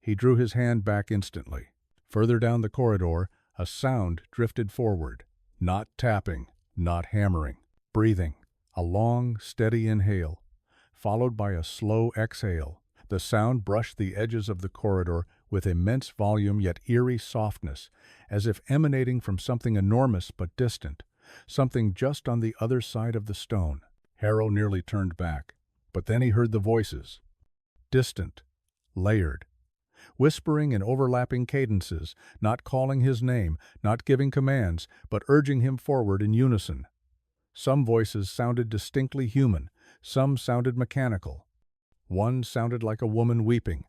He drew his hand back instantly. Further down the corridor, a sound drifted forward. Not tapping, not hammering. Breathing. A long, steady inhale, followed by a slow exhale. The sound brushed the edges of the corridor with immense volume yet eerie softness, as if emanating from something enormous but distant, something just on the other side of the stone. Harrow nearly turned back, but then he heard the voices. Distant, layered, whispering in overlapping cadences, not calling his name, not giving commands, but urging him forward in unison. Some voices sounded distinctly human, some sounded mechanical. One sounded like a woman weeping,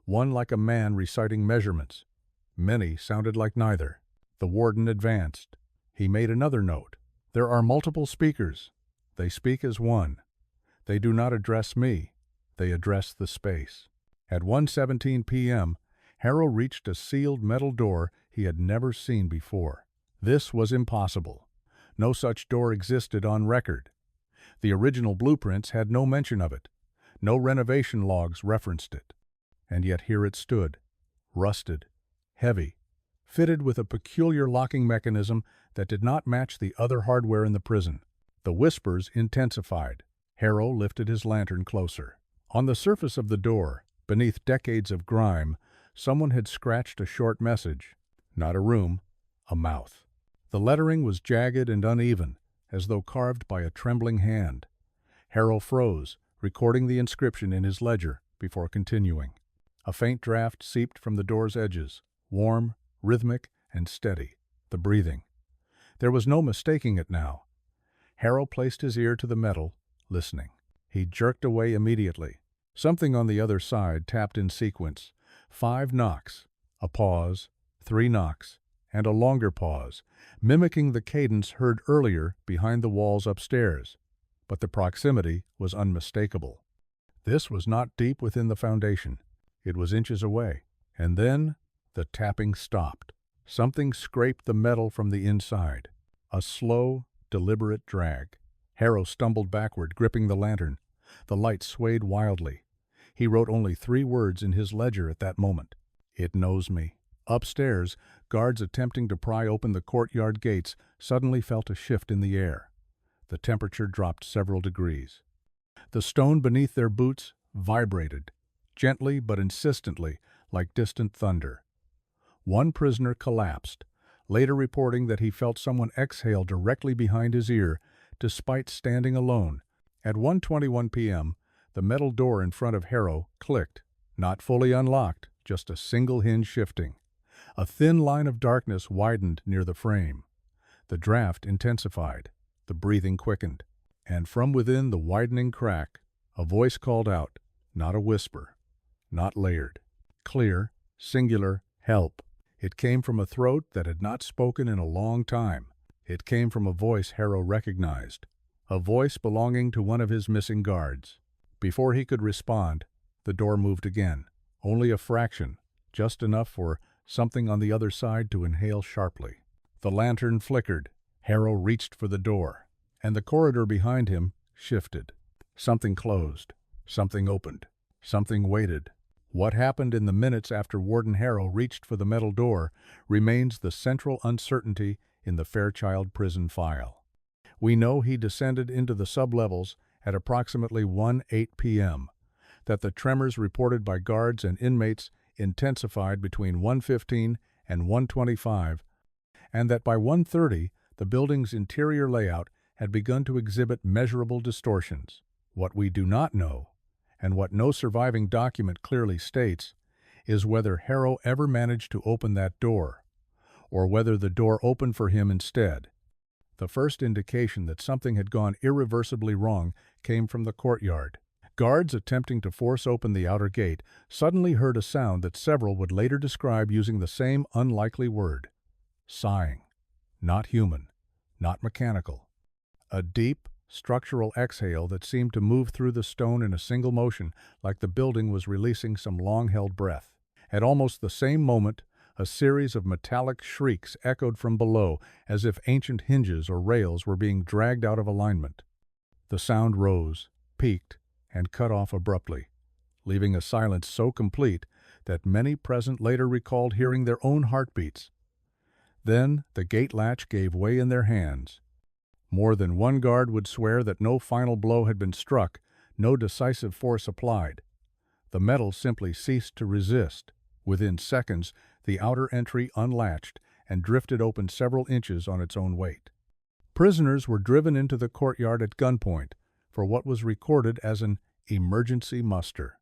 one like a man reciting measurements. Many sounded like neither. The warden advanced. He made another note. "There are multiple speakers. They speak as one. They do not address me. They address the space." At 1:17 p.m., Harrow reached a sealed metal door he had never seen before. This was impossible. No such door existed on record. The original blueprints had no mention of it. No renovation logs referenced it. And yet here it stood, rusted, heavy, fitted with a peculiar locking mechanism that did not match the other hardware in the prison. The whispers intensified. Harrow lifted his lantern closer. On the surface of the door, beneath decades of grime, someone had scratched a short message. Not a room, a mouth. The lettering was jagged and uneven, as though carved by a trembling hand. Harrow froze, recording the inscription in his ledger before continuing. A faint draft seeped from the door's edges, warm, rhythmic, and steady. The breathing. There was no mistaking it now. Harrow placed his ear to the metal, listening. He jerked away immediately. Something on the other side tapped in sequence. 5 knocks, a pause, 3 knocks, and a longer pause, mimicking the cadence heard earlier behind the walls upstairs. But the proximity was unmistakable. This was not deep within the foundation. It was inches away. And then the tapping stopped. Something scraped the metal from the inside. A slow, deliberate drag. Harrow stumbled backward, gripping the lantern. The light swayed wildly. He wrote only 3 words in his ledger at that moment. "It knows me." Upstairs, guards attempting to pry open the courtyard gates suddenly felt a shift in the air. The temperature dropped several degrees. The stone beneath their boots vibrated, gently but insistently, like distant thunder. One prisoner collapsed, later reporting that he felt someone exhale directly behind his ear, despite standing alone. At 1:21 p.m., the metal door in front of Harrow clicked, not fully unlocked, just a single hinge shifting. A thin line of darkness widened near the frame. The draft intensified, the breathing quickened, and from within the widening crack, a voice called out, not a whisper, not layered, clear, singular, help. It came from a throat that had not spoken in a long time. It came from a voice Harrow recognized, a voice belonging to one of his missing guards. Before he could respond, the door moved again, only a fraction, just enough for something on the other side to inhale sharply. The lantern flickered. Harrow reached for the door, and the corridor behind him shifted. Something closed, something opened, something waited. What happened in the minutes after Warden Harrow reached for the metal door remains the central uncertainty in the Fairchild Prison file. We know he descended into the sublevels at approximately 1:08 p.m., that the tremors reported by guards and inmates intensified between 1:15 and 1:25, and that by 1:30 the building's interior layout had begun to exhibit measurable distortions. What we do not know, And what no surviving document clearly states is whether Harrow ever managed to open that door, or whether the door opened for him instead. The first indication that something had gone irreversibly wrong came from the courtyard. Guards attempting to force open the outer gate suddenly heard a sound that several would later describe using the same unlikely word: sighing. Not human, not mechanical. A deep, structural exhale that seemed to move through the stone in a single motion, like the building was releasing some long-held breath. At almost the same moment, a series of metallic shrieks echoed from below, as if ancient hinges or rails were being dragged out of alignment. The sound rose, peaked, and cut off abruptly, leaving a silence so complete that many present later recalled hearing their own heartbeats. Then the gate latch gave way in their hands. More than one guard would swear that no final blow had been struck, no decisive force applied. The metal simply ceased to resist. Within seconds, the outer entry unlatched and drifted open several inches on its own weight. Prisoners were driven into the courtyard at gunpoint for what was recorded as an emergency muster.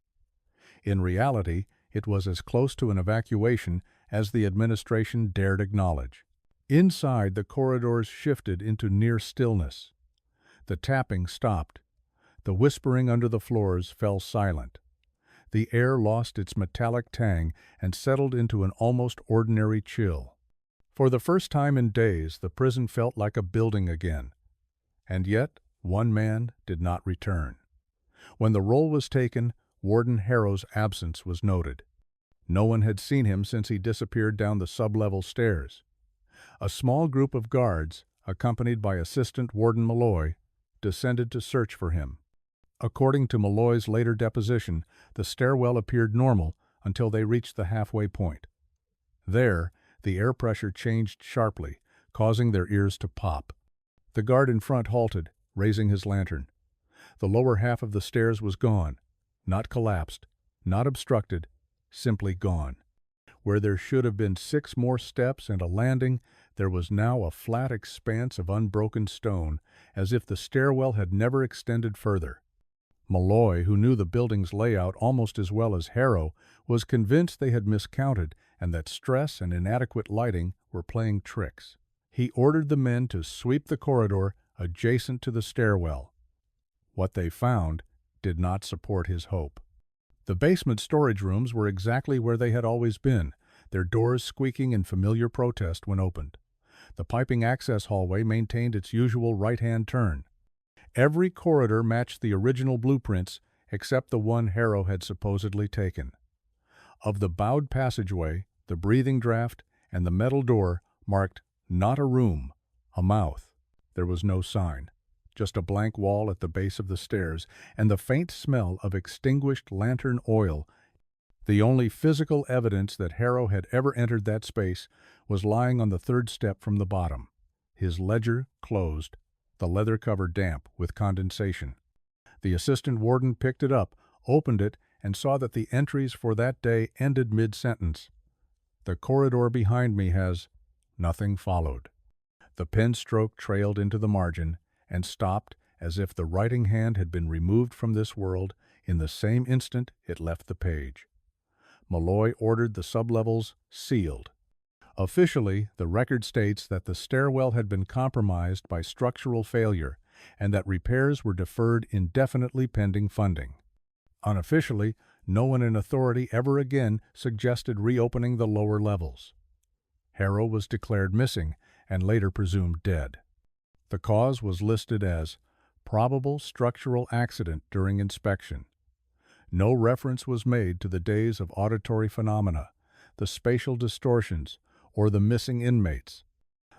In reality, it was as close to an evacuation as the administration dared acknowledge. Inside, the corridors shifted into near stillness. The tapping stopped. The whispering under the floors fell silent. The air lost its metallic tang and settled into an almost ordinary chill. For the first time in days, the prison felt like a building again. And yet, one man did not return. When the roll was taken, Warden Harrow's absence was noted. No one had seen him since he disappeared down the sub-level stairs. A small group of guards, accompanied by Assistant Warden Malloy, descended to search for him. According to Malloy's later deposition, the stairwell appeared normal until they reached the halfway point. There, the air pressure changed sharply, causing their ears to pop. The guard in front halted, raising his lantern. The lower half of the stairs was gone, not collapsed, not obstructed, simply gone. Where there should have been 6 more steps and a landing, there was now a flat expanse of unbroken stone, as if the stairwell had never extended further. Malloy, who knew the building's layout almost as well as Harrow, was convinced they had miscounted and that stress and inadequate lighting were playing tricks. He ordered the men to sweep the corridor adjacent to the stairwell. What they found did not support his hope. The basement storage rooms were exactly where they had always been, their doors squeaking in familiar protest when opened. The piping access hallway maintained its usual right-hand turn. Every corridor matched the original blueprints except the one Harrow had supposedly taken. Of the bowed passageway, the breathing draft, and the metal door marked not a room, a mouth. There was no sign, just a blank wall at the base of the stairs and the faint smell of extinguished lantern oil. The only physical evidence that Harrow had ever entered that space was lying on the 3rd step from the bottom, his ledger closed, the leather cover damp with condensation. The assistant warden picked it up, opened it, and saw that the entries for that day ended mid-sentence. The corridor behind me has nothing followed. The pen stroke trailed into the margin and stopped as if the writing hand had been removed from this world in the same instant it left the page. Malloy ordered the sublevels sealed. Officially, the record states that the stairwell had been compromised by structural failure and that repairs were deferred indefinitely pending funding. Unofficially, no one in authority ever again suggested reopening the lower levels. Harrow was declared missing and later presumed dead. The cause was listed as probable structural accident during inspection. No reference was made to the days of auditory phenomena, the spatial distortions, or the missing inmates.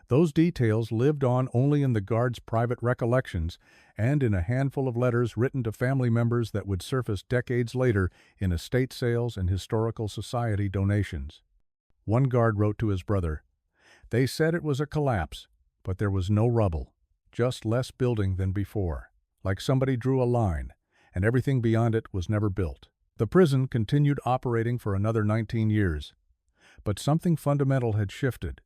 Those details lived on only in the guards' private recollections and in a handful of letters written to family members that would surface decades later in estate sales and historical society donations. One guard wrote to his brother, "They said it was a collapse, but there was no rubble, just less building than before, like somebody drew a line, and everything beyond it was never built." The prison continued operating for another 19 years, but something fundamental had shifted.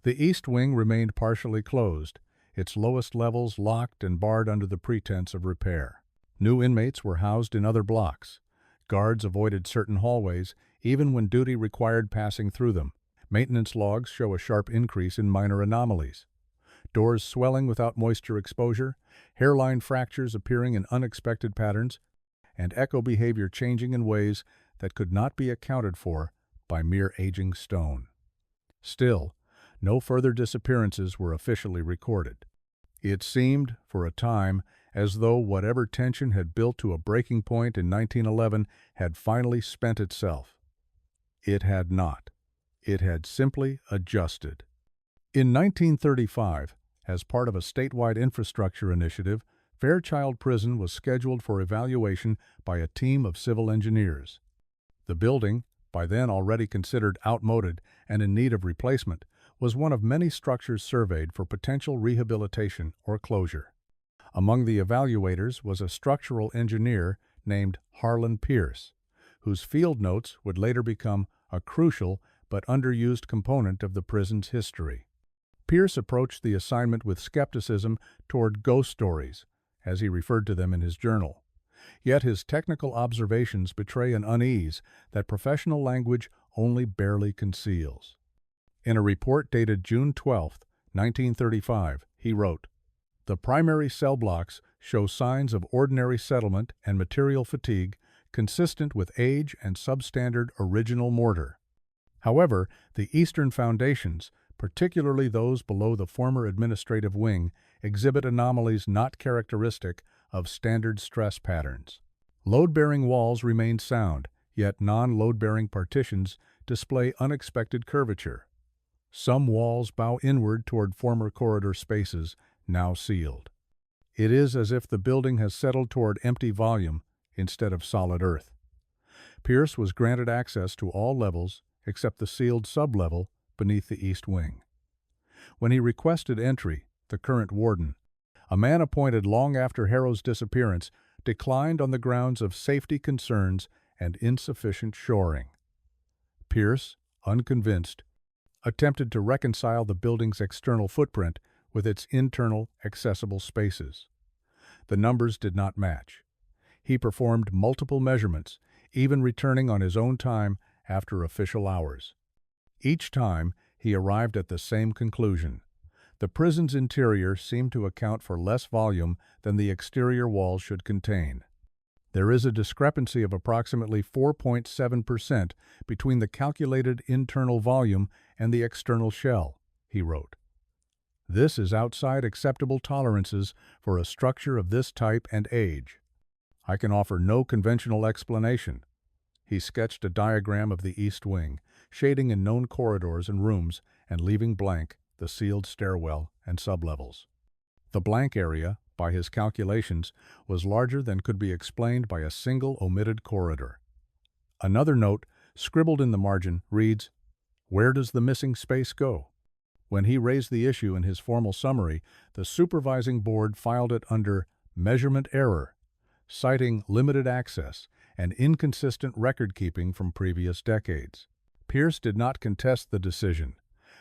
The east wing remained partially closed, its lowest levels locked and barred under the pretense of repair. New inmates were housed in other blocks. Guards avoided certain hallways, even when duty required passing through them. Maintenance logs show a sharp increase in minor anomalies. Doors swelling without moisture exposure, hairline fractures appearing in unexpected patterns, and echo behavior changing in ways that could not be accounted for by mere aging stone. Still, no further disappearances were officially recorded. It seemed, for a time, as though whatever tension had built to a breaking point in 1911 had finally spent itself. It had not. It had simply adjusted. In 1935, as part of a statewide infrastructure initiative, Fairchild Prison was scheduled for evaluation by a team of civil engineers. The building, by then already considered outmoded and in need of replacement, was one of many structures surveyed for potential rehabilitation or closure. Among the evaluators was a structural engineer named Harlan Pierce, whose field notes would later become a crucial but underused component of the prison's history. Pierce approached the assignment with skepticism toward ghost stories, as he referred to them in his journal. Yet his technical observations betray an unease that professional language only barely conceals. In a report dated June 12, 1935, he wrote, "The primary cell blocks show signs of ordinary settlement and material fatigue consistent with age and substandard original mortar. However, the eastern foundations, particularly those below the former administrative wing, exhibit anomalies not characteristic of standard stress patterns. Load-bearing walls remain sound, yet non-load-bearing partitions display unexpected curvature. Some walls bow inward toward former corridor spaces, now sealed. It is as if the building has settled toward empty volume instead of solid earth." Pierce was granted access to all levels except the sealed sublevel beneath the east wing. When he requested entry, the current warden, a man appointed long after Harrow's disappearance, declined on the grounds of safety concerns and insufficient shoring. Pierce, unconvinced, attempted to reconcile the building's external footprint with its internal, accessible spaces. The numbers did not match. He performed multiple measurements, even returning on his own time after official hours. Each time, he arrived at the same conclusion. The prison's interior seemed to account for less volume than the exterior walls should contain. There is a discrepancy of approximately 4.7% between the calculated internal volume and the external shell, he wrote. This is outside acceptable tolerances for a structure of this type and age. I can offer no conventional explanation. He sketched a diagram of the east wing, shading in known corridors and rooms and leaving blank the sealed stairwell and sublevels. The blank area, by his calculations, was larger than could be explained by a single omitted corridor. Another note, scribbled in the margin, reads, "Where does the missing space go?" When he raised the issue in his formal summary, the supervising board filed it under measurement error, citing limited access and inconsistent record-keeping from previous decades. Pierce did not contest the decision,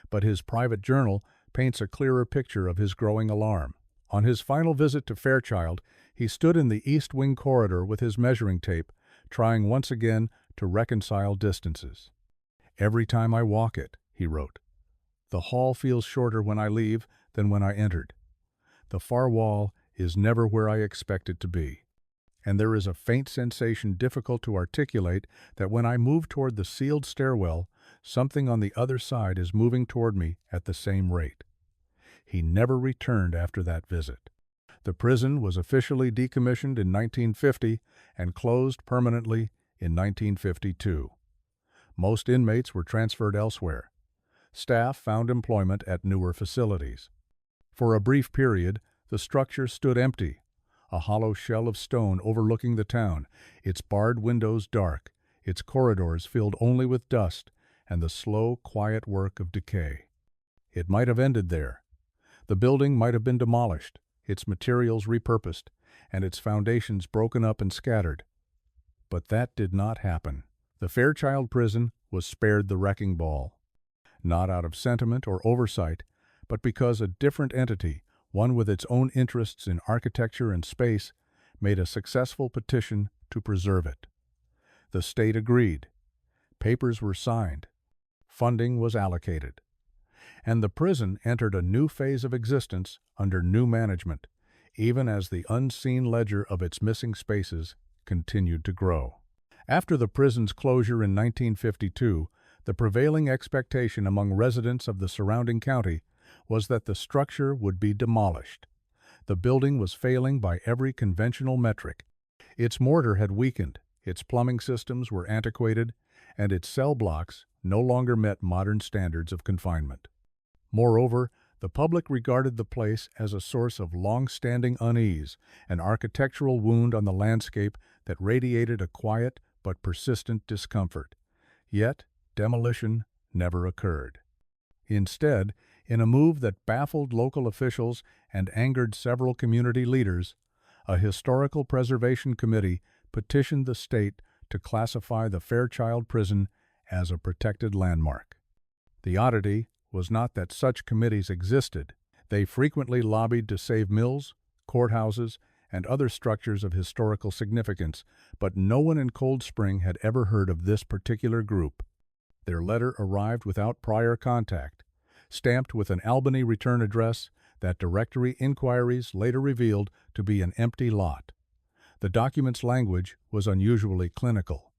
but his private journal paints a clearer picture of his growing alarm. On his final visit to Fairchild, he stood in the East Wing corridor with his measuring tape, trying once again to reconcile distances. "Every time I walk it," he wrote, "the hall feels shorter when I leave than when I entered. The far wall is never where I expect it to be. And there is a faint sensation difficult to articulate that when I move toward the sealed stairwell, something on the other side is moving toward me at the same rate." He never returned after that visit. The prison was officially decommissioned in 1950 and closed permanently in 1952. Most inmates were transferred elsewhere. Staff found employment at newer facilities. For a brief period, the structure stood empty, a hollow shell of stone overlooking the town, its barred windows dark, its corridors filled only with dust and the slow, quiet work of decay. It might have ended there. The building might have been demolished, its materials repurposed, and its foundations broken up and scattered. But that did not happen. The Fairchild Prison was spared the wrecking ball. Not out of sentiment or oversight, but because a different entity, one with its own interests in architecture and space, made a successful petition to preserve it. The state agreed. Papers were signed. Funding was allocated. And the prison entered a new phase of existence under new management, even as the unseen ledger of its missing spaces continued to grow. After the prison's closure in 1952, the prevailing expectation among residents of the surrounding county was that the structure would be demolished. The building was failing by every conventional metric. Its mortar had weakened, its plumbing systems were antiquated, and its cell blocks no longer met modern standards of confinement. Moreover, the public regarded the place as a source of long-standing unease, an architectural wound on the landscape that radiated a quiet but persistent discomfort. Yet, demolition never occurred. Instead, in a move that baffled local officials and angered several community leaders, a historical preservation committee petitioned the state to classify the Fairchild Prison as a protected landmark. The oddity was not that such committees existed. They frequently lobbied to save mills, courthouses, and other structures of historical significance, but no one in Cold Spring had ever heard of this particular group. Their letter arrived without prior contact, stamped with an Albany return address that directory inquiries later revealed to be an empty lot. The document's language was unusually clinical.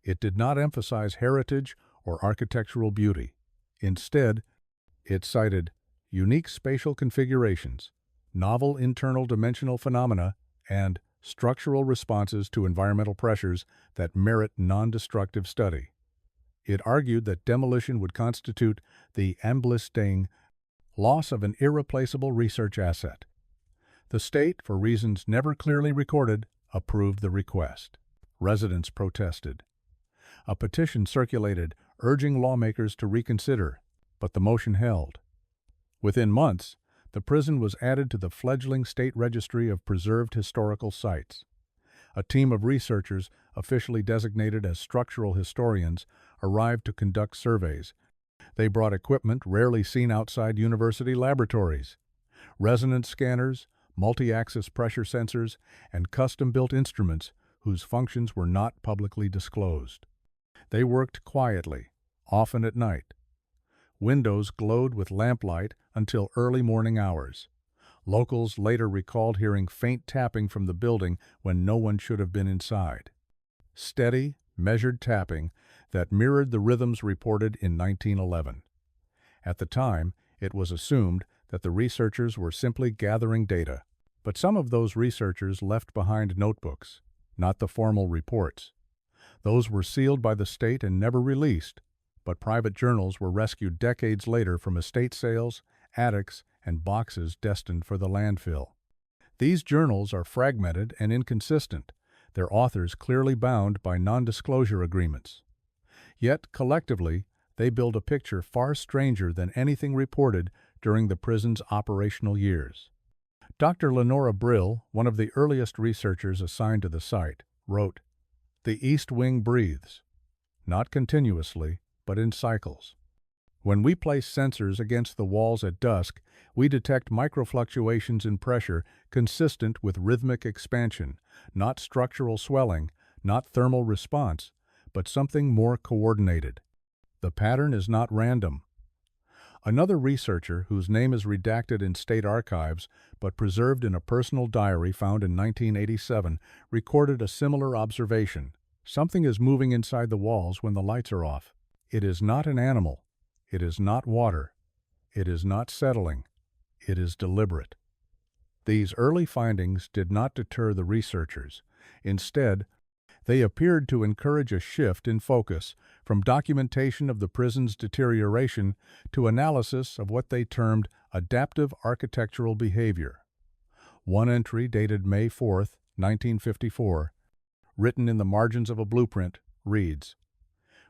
It did not emphasize heritage or architectural beauty. Instead, it cited unique spatial configurations, novel internal dimensional phenomena, and structural responses to environmental pressures that merit non-destructive study. It argued that demolition would constitute the "amblisting" loss of an irreplaceable research asset. The state, for reasons never clearly recorded, approved the request. Residents protested. A petition circulated urging lawmakers to reconsider, but the motion held. Within months, the prison was added to the fledgling state registry of preserved historical sites. A team of researchers, officially designated as structural historians, arrived to conduct surveys. They brought equipment rarely seen outside university laboratories: resonance scanners, multi-axis pressure sensors, and custom-built instruments whose functions were not publicly disclosed. They worked quietly, often at night. Windows glowed with lamplight until early morning hours. Locals later recalled hearing faint tapping from the building when no one should have been inside. Steady, measured tapping that mirrored the rhythms reported in 1911. At the time, it was assumed that the researchers were simply gathering data, but some of those researchers left behind notebooks, not the formal reports. Those were sealed by the state and never released, but private journals were rescued decades later from estate sales, attics, and boxes destined for the landfill. These journals are fragmented and inconsistent, their authors clearly bound by non-disclosure agreements. Yet, collectively, they build a picture far stranger than anything reported during the prison's operational years. Dr. Lenora Brill, one of the earliest researchers assigned to the site, wrote, "The East Wing breathes, not continuously, but in cycles. When we place sensors against the walls at dusk, we detect microfluctuations in pressure consistent with rhythmic expansion, not structural swelling, not thermal response, but something more coordinated. The pattern is not random." Another researcher, whose name is redacted in state archives but preserved in a personal diary found in 1987, recorded a similar observation. Something is moving inside the walls when the lights are off. It is not an animal. It is not water. It is not settling. It is deliberate. These early findings did not deter the researchers. Instead, they appeared to encourage a shift in focus from documentation of the prison's deterioration to analysis of what they termed adaptive architectural behavior. One entry dated May 4, 1954, written in the margins of a blueprint, reads,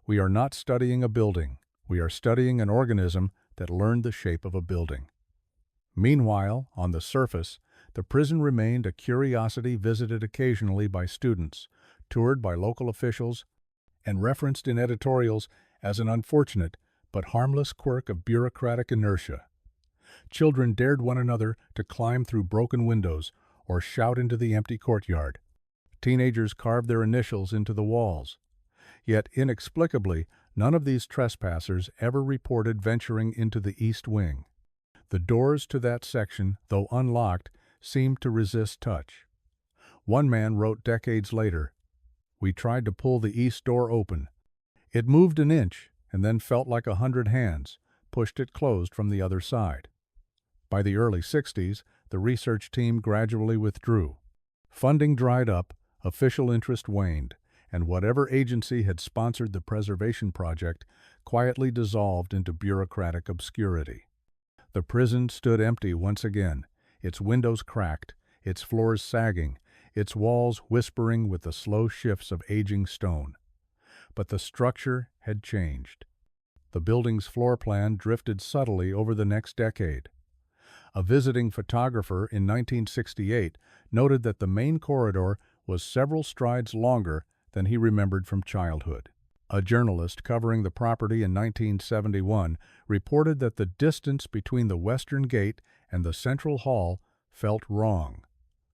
"We are not studying a building. We are studying an organism that learned the shape of a building." Meanwhile, on the surface, the prison remained a curiosity visited occasionally by students, toured by local officials, and referenced in editorials as an unfortunate but harmless quirk of bureaucratic inertia. Children dared one another to climb through broken windows or shout into the empty courtyard. Teenagers carved their initials into the walls. Yet, inexplicably, none of these trespassers ever reported venturing into the East Wing. The doors to that section, though unlocked, seemed to resist touch. One man wrote decades later, "We tried to pull the east door open. It moved an inch and then felt like 100 hands pushed it closed from the other side." By the early 60s, the research team gradually withdrew. Funding dried up, official interest waned, and whatever agency had sponsored the preservation project quietly dissolved into bureaucratic obscurity. The prison stood empty once again, its windows cracked, its floors sagging, its walls whispering with the slow shifts of aging stone. But the structure had changed. The building's floor plan drifted subtly over the next decade. A visiting photographer in 1968 noted that the main corridor was several strides longer than he remembered from childhood. A journalist covering the property in 1971 reported that the distance between the western gate and the central hall felt wrong,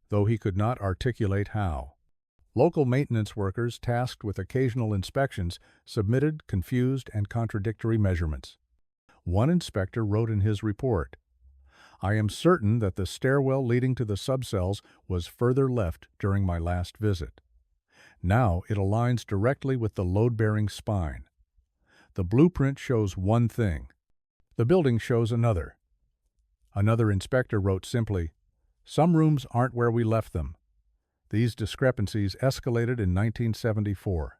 though he could not articulate how. Local maintenance workers tasked with occasional inspections submitted confused and contradictory measurements. One inspector wrote in his report, "I am certain that the stairwell leading to the subcells was further left during my last visit. Now it aligns directly with the load-bearing spine. The blueprint shows one thing. The building shows another." Another inspector wrote simply, "Some rooms aren't where we left them." These discrepancies escalated in 1974,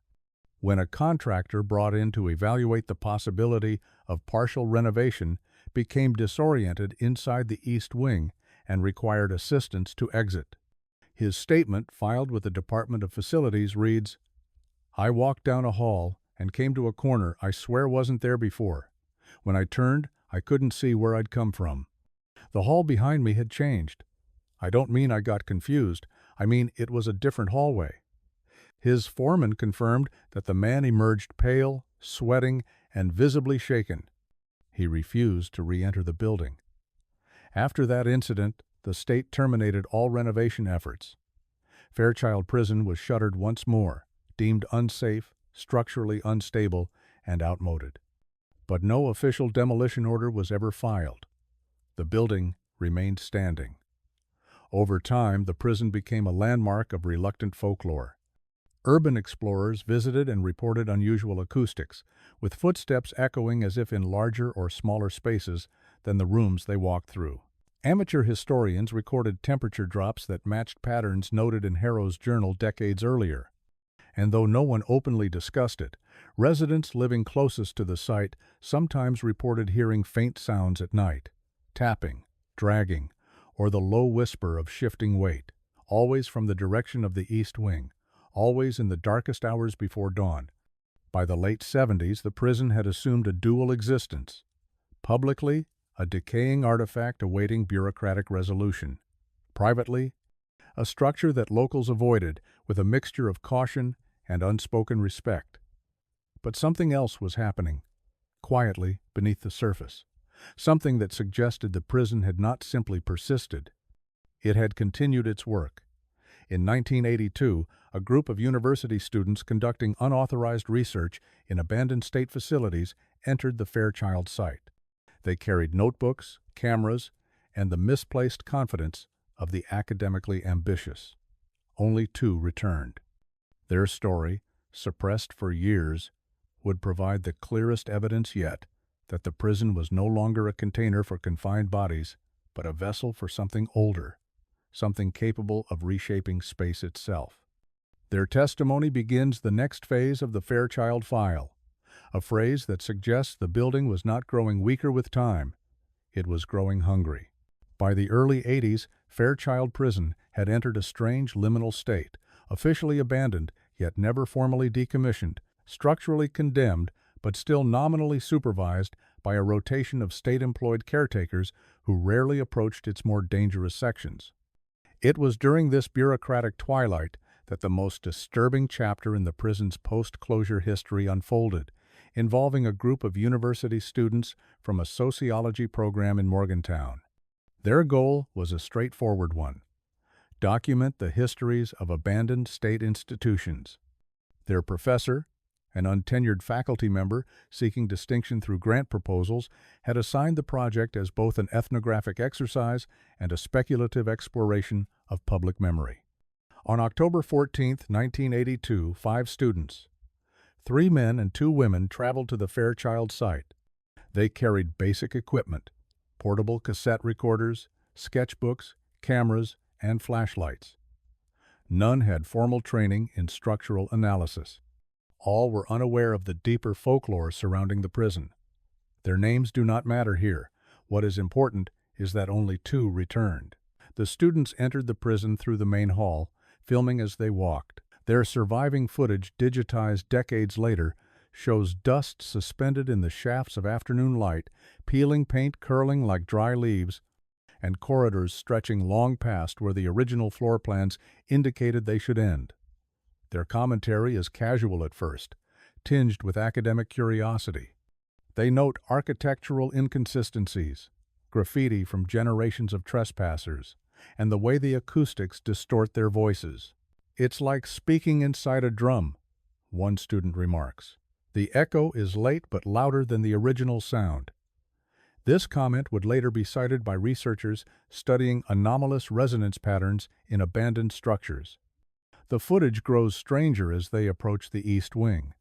when a contractor brought in to evaluate the possibility of partial renovation became disoriented inside the East Wing and required assistance to exit. His statement, filed with the Department of Facilities, reads, "I walked down a hall and came to a corner I swear wasn't there before. When I turned, I couldn't see where I'd come from. The hall behind me had changed. I don't mean I got confused, I mean it was a different hallway." His foreman confirmed that the man emerged pale, sweating, and visibly shaken. He refused to re-enter the building. After that incident, the state terminated all renovation efforts. Fairchild Prison was shuttered once more, deemed unsafe, structurally unstable, and outmoded. But no official demolition order was ever filed. The building remained standing. Over time, the prison became a landmark of reluctant folklore. Urban explorers visited and reported unusual acoustics, with footsteps echoing as if in larger or smaller spaces than the rooms they walked through. Amateur historians recorded temperature drops that matched patterns noted in Harrow's journal decades earlier. And though no one openly discussed it, residents living closest to the site sometimes reported hearing faint sounds at night, tapping, dragging, or the low whisper of shifting weight, always from the direction of the East Wing, always in the darkest hours before dawn. By the late 70s, the prison had assumed a dual existence. Publicly, a decaying artifact awaiting bureaucratic resolution. Privately, a structure that locals avoided with a mixture of caution and unspoken respect. But something else was happening, quietly beneath the surface. Something that suggested the prison had not simply persisted. It had continued its work. In 1982, a group of university students conducting unauthorized research in abandoned state facilities entered the Fairchild site. They carried notebooks, cameras, and the misplaced confidence of the academically ambitious. Only 2 returned. Their story, suppressed for years, would provide the clearest evidence yet that the prison was no longer a container for confined bodies, but a vessel for something older, something capable of reshaping space itself. Their testimony begins the next phase of the Fairchild file, a phrase that suggests the building was not growing weaker with time, it was growing hungry. By the early 80s, Fairchild Prison had entered a strange liminal state, officially abandoned, yet never formally decommissioned, structurally condemned, but still nominally supervised by a rotation of state-employed caretakers who rarely approached its more dangerous sections. It was during this bureaucratic twilight that the most disturbing chapter in the prison's post-closure history unfolded, involving a group of university students from a sociology program in Morgantown. Their goal was a straightforward one: document the histories of abandoned state institutions. Their professor, an untenured faculty member seeking distinction through grant proposals, had assigned the project as both an ethnographic exercise and a speculative exploration of public memory. On October 14, 1982, 5 students, 3 men and 2 women, traveled to the Fairchild site. They carried basic equipment: portable cassette recorders, sketchbooks, cameras, and flashlights. None had formal training in structural analysis. All were unaware of the deeper folklore surrounding the prison. Their names do not matter here. What is important is that only 2 returned. The students entered the prison through the main hall, filming as they walked. Their surviving footage, digitized decades later, shows dust suspended in the shafts of afternoon light, peeling paint curling like dry leaves, and corridors stretching long past where the original floor plans indicated they should end. Their commentary is casual at first, tinged with academic curiosity. They note architectural inconsistencies, graffiti from generations of trespassers, and the way the acoustics distort their voices. "It's like speaking inside a drum," one student remarks. "The echo is late but louder than the original sound." This comment would later be cited by researchers studying anomalous resonance patterns in abandoned structures. The footage grows stranger as they approach the east wing.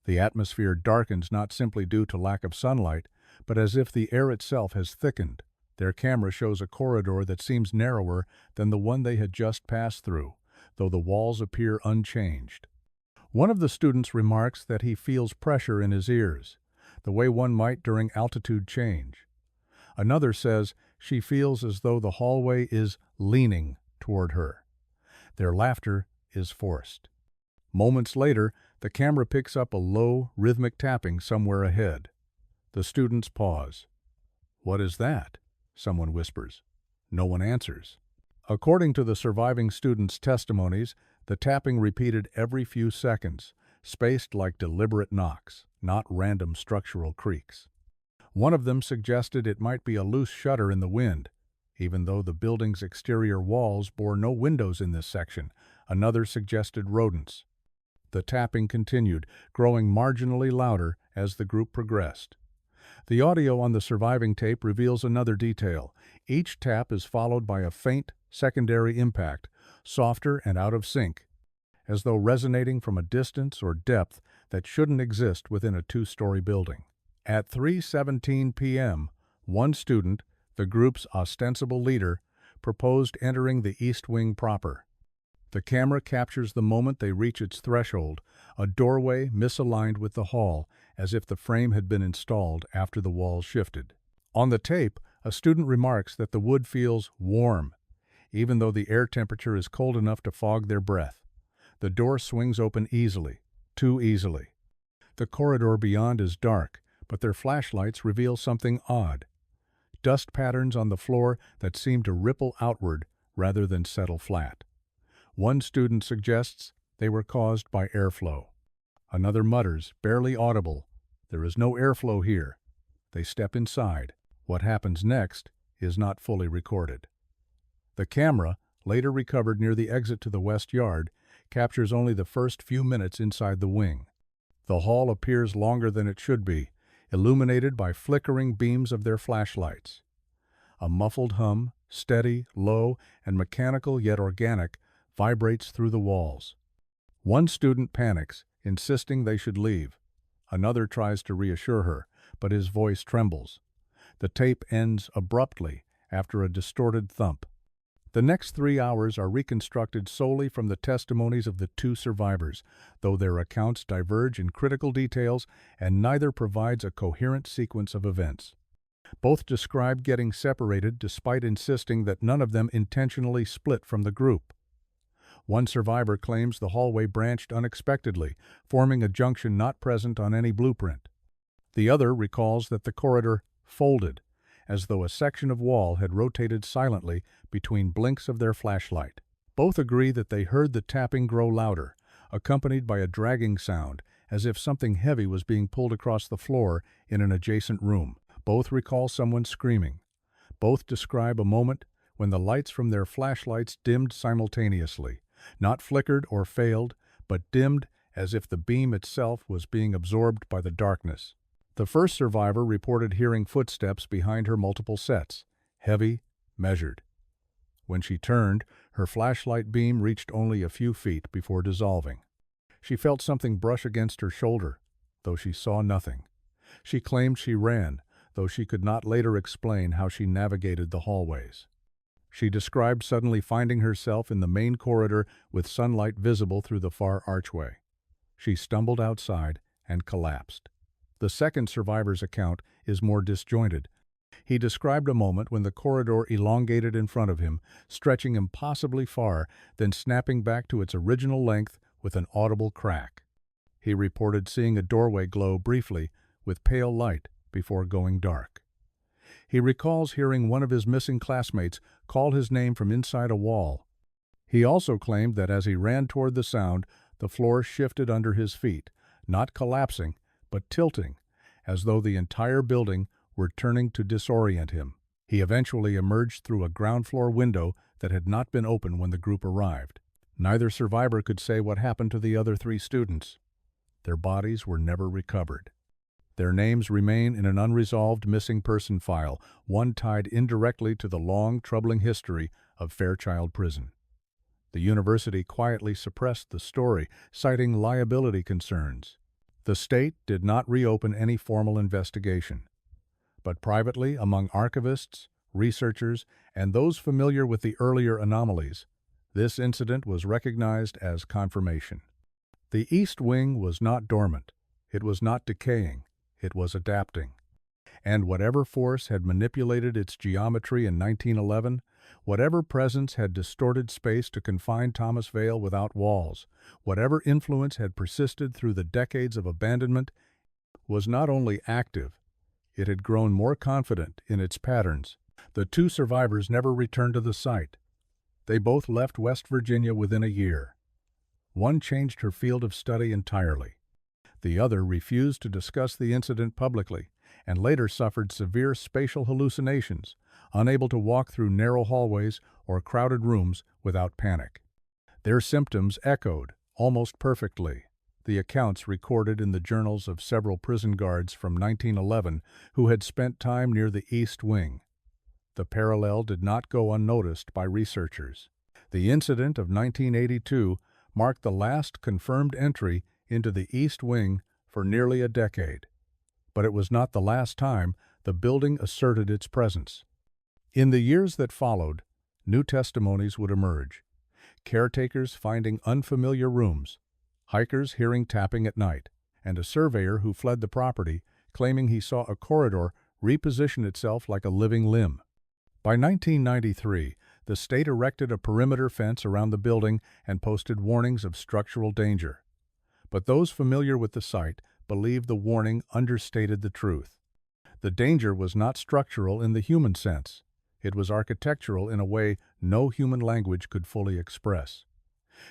The atmosphere darkens not simply due to lack of sunlight, but as if the air itself has thickened. Their camera shows a corridor that seems narrower than the one they had just passed through, though the walls appear unchanged. One of the students remarks that he feels pressure in his ears, the way one might during altitude change. Another says she feels as though the hallway is leaning toward her. Their laughter is forced. Moments later, the camera picks up a low, rhythmic tapping somewhere ahead. The students pause. "What is that?" someone whispers. No one answers. According to the surviving students' testimonies, the tapping repeated every few seconds, spaced like deliberate knocks, not random structural creaks. One of them suggested it might be a loose shutter in the wind. Even though the building's exterior walls bore no windows in this section, another suggested rodents. The tapping continued, growing marginally louder as the group progressed. The audio on the surviving tape reveals another detail. Each tap is followed by a faint, secondary impact, softer and out of sync, as though resonating from a distance or depth that shouldn't exist within a 2-story building. At 3:17 p.m., one student, the group's ostensible leader, proposed entering the East Wing proper. The camera captures the moment they reach its threshold, a doorway misaligned with the hall, as if the frame had been installed after the walls shifted. On the tape, a student remarks that the wood feels warm, even though the air temperature is cold enough to fog their breath. The door swings open easily, too easily. The corridor beyond is dark, but their flashlights reveal something odd. Dust patterns on the floor that seem to ripple outward rather than settle flat. One student suggests they were caused by airflow. Another mutters, barely audible, "There is no airflow here." They step inside. What happens next is not fully recorded. The camera, later recovered near the exit to the west yard, captures only the first few minutes inside the wing. The hall appears longer than it should be, illuminated by flickering beams of their flashlights. A muffled hum, steady, low, and mechanical yet organic, vibrates through the walls. One student panics, insisting they should leave. Another tries to reassure her, but his voice trembles. The tape ends abruptly after a distorted thump. The next 3 hours are reconstructed solely from the testimonies of the 2 survivors, though their accounts diverge in critical details and neither provides a coherent sequence of events. Both describe getting separated despite insisting that none of them intentionally split from the group. One survivor claims the hallway branched unexpectedly, forming a junction not present on any blueprint. The other recalls that the corridor folded, as though a section of wall had rotated silently between blinks of their flashlight. Both agree that they heard the tapping grow louder, accompanied by a dragging sound, as if something heavy was being pulled across the floor in an adjacent room. Both recall someone screaming. Both describe a moment when the lights from their flashlights dimmed simultaneously, not flickered or failed, but dimmed as if the beam itself was being absorbed by the darkness. The first survivor reported hearing footsteps behind her multiple sets, heavy, measured. When she turned, her flashlight beam reached only a few feet before dissolving. She felt something brush against her shoulder, though she saw nothing. She claimed she ran, though she could not later explain how she navigated the hallways. She described suddenly finding herself in the main corridor with sunlight visible through the far archway. She stumbled outside and collapsed. The second survivor's account is more disjointed. He described a moment when the corridor elongated in front of him, stretching impossibly far, then snapping back to its original length with an audible crack. He reported seeing a doorway glow briefly with pale light before going dark. He recalls hearing one of his missing classmates call his name from inside a wall. He also claimed that as he ran toward the sound, the floor shifted under his feet, not collapsing, but tilting, as though the entire building were turning to disorient him. He eventually emerged through a ground floor window that had not been open when the group arrived. Neither survivor could say what happened to the other 3 students. Their bodies were never recovered. Their names remain in an unresolved missing person file, one tied indirectly to the long, troubling history of Fairchild Prison. The university quietly suppressed the story, citing liability concerns. The state did not reopen any formal investigation. But privately, among archivists, researchers, and those familiar with the earlier anomalies, this incident was recognized as confirmation. The East Wing was not dormant. It was not decaying. It was adapting. And whatever force had manipulated its geometry in 1911, whatever presence had distorted space to confine Thomas Vale without walls, whatever influence had persisted through the decades of abandonment, was not only active, it had grown more confident in its patterns. The 2 survivors never returned to the site. They both left West Virginia within a year. One changed her field of study entirely. The other refused to discuss the incident publicly and later suffered severe spatial hallucinations, unable to walk through narrow hallways or crowded rooms without panic. Their symptoms echoed, almost perfectly, the accounts recorded in the journals of several prison guards from 1911 who had spent time near the East Wing. The parallel did not go unnoticed by researchers. The incident of 1982 marked the last confirmed entry into the East Wing for nearly a decade. But it was not the last time the building asserted its presence. In the years that followed, new testimonies would emerge. Caretakers finding unfamiliar rooms, hikers hearing tapping at night, and a surveyor who fled the property, claiming he saw a corridor reposition itself like a living limb. By 1993, the state erected a perimeter fence around the building and posted warnings of structural danger. But those familiar with the site believe the warning understated the truth. The danger was not structural in the human sense. It was architectural in a way no human language could fully express.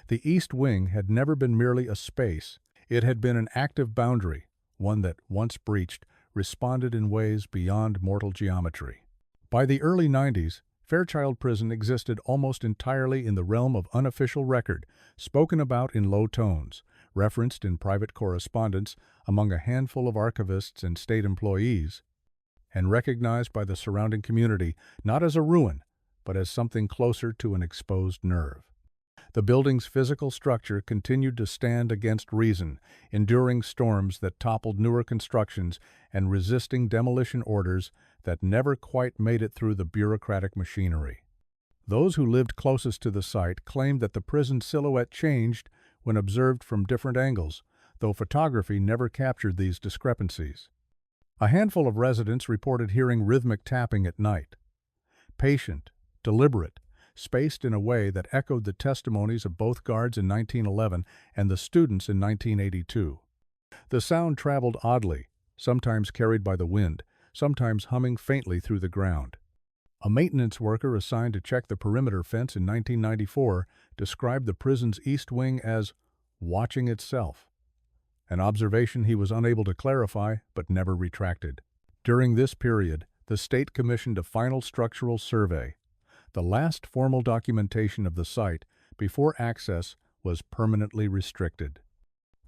The East Wing had never been merely a space. It had been an active boundary, one that, once breached, responded in ways beyond mortal geometry. By the early 90s, Fairchild Prison existed almost entirely in the realm of unofficial record, spoken about in low tones, referenced in private correspondence among a handful of archivists and state employees, and recognized by the surrounding community not as a ruin, but as something closer to an exposed nerve. The building's physical structure continued to stand against reason, enduring storms that toppled newer constructions and resisting demolition orders that never quite made it through the bureaucratic machinery. Those who lived closest to the site claimed that the prison silhouette changed when observed from different angles, though photography never captured these discrepancies. A handful of residents reported hearing rhythmic tapping at night. Patient, deliberate, spaced in a way that echoed the testimonies of both guards in 1911 and the students in 1982. The sound traveled oddly, sometimes carried by the wind, sometimes humming faintly through the ground. A maintenance worker assigned to check the perimeter fence in 1994 described the prison's East Wing as watching itself, an observation he was unable to clarify but never retracted. During this period, the state commissioned a final structural survey. the last formal documentation of the site before access was permanently restricted.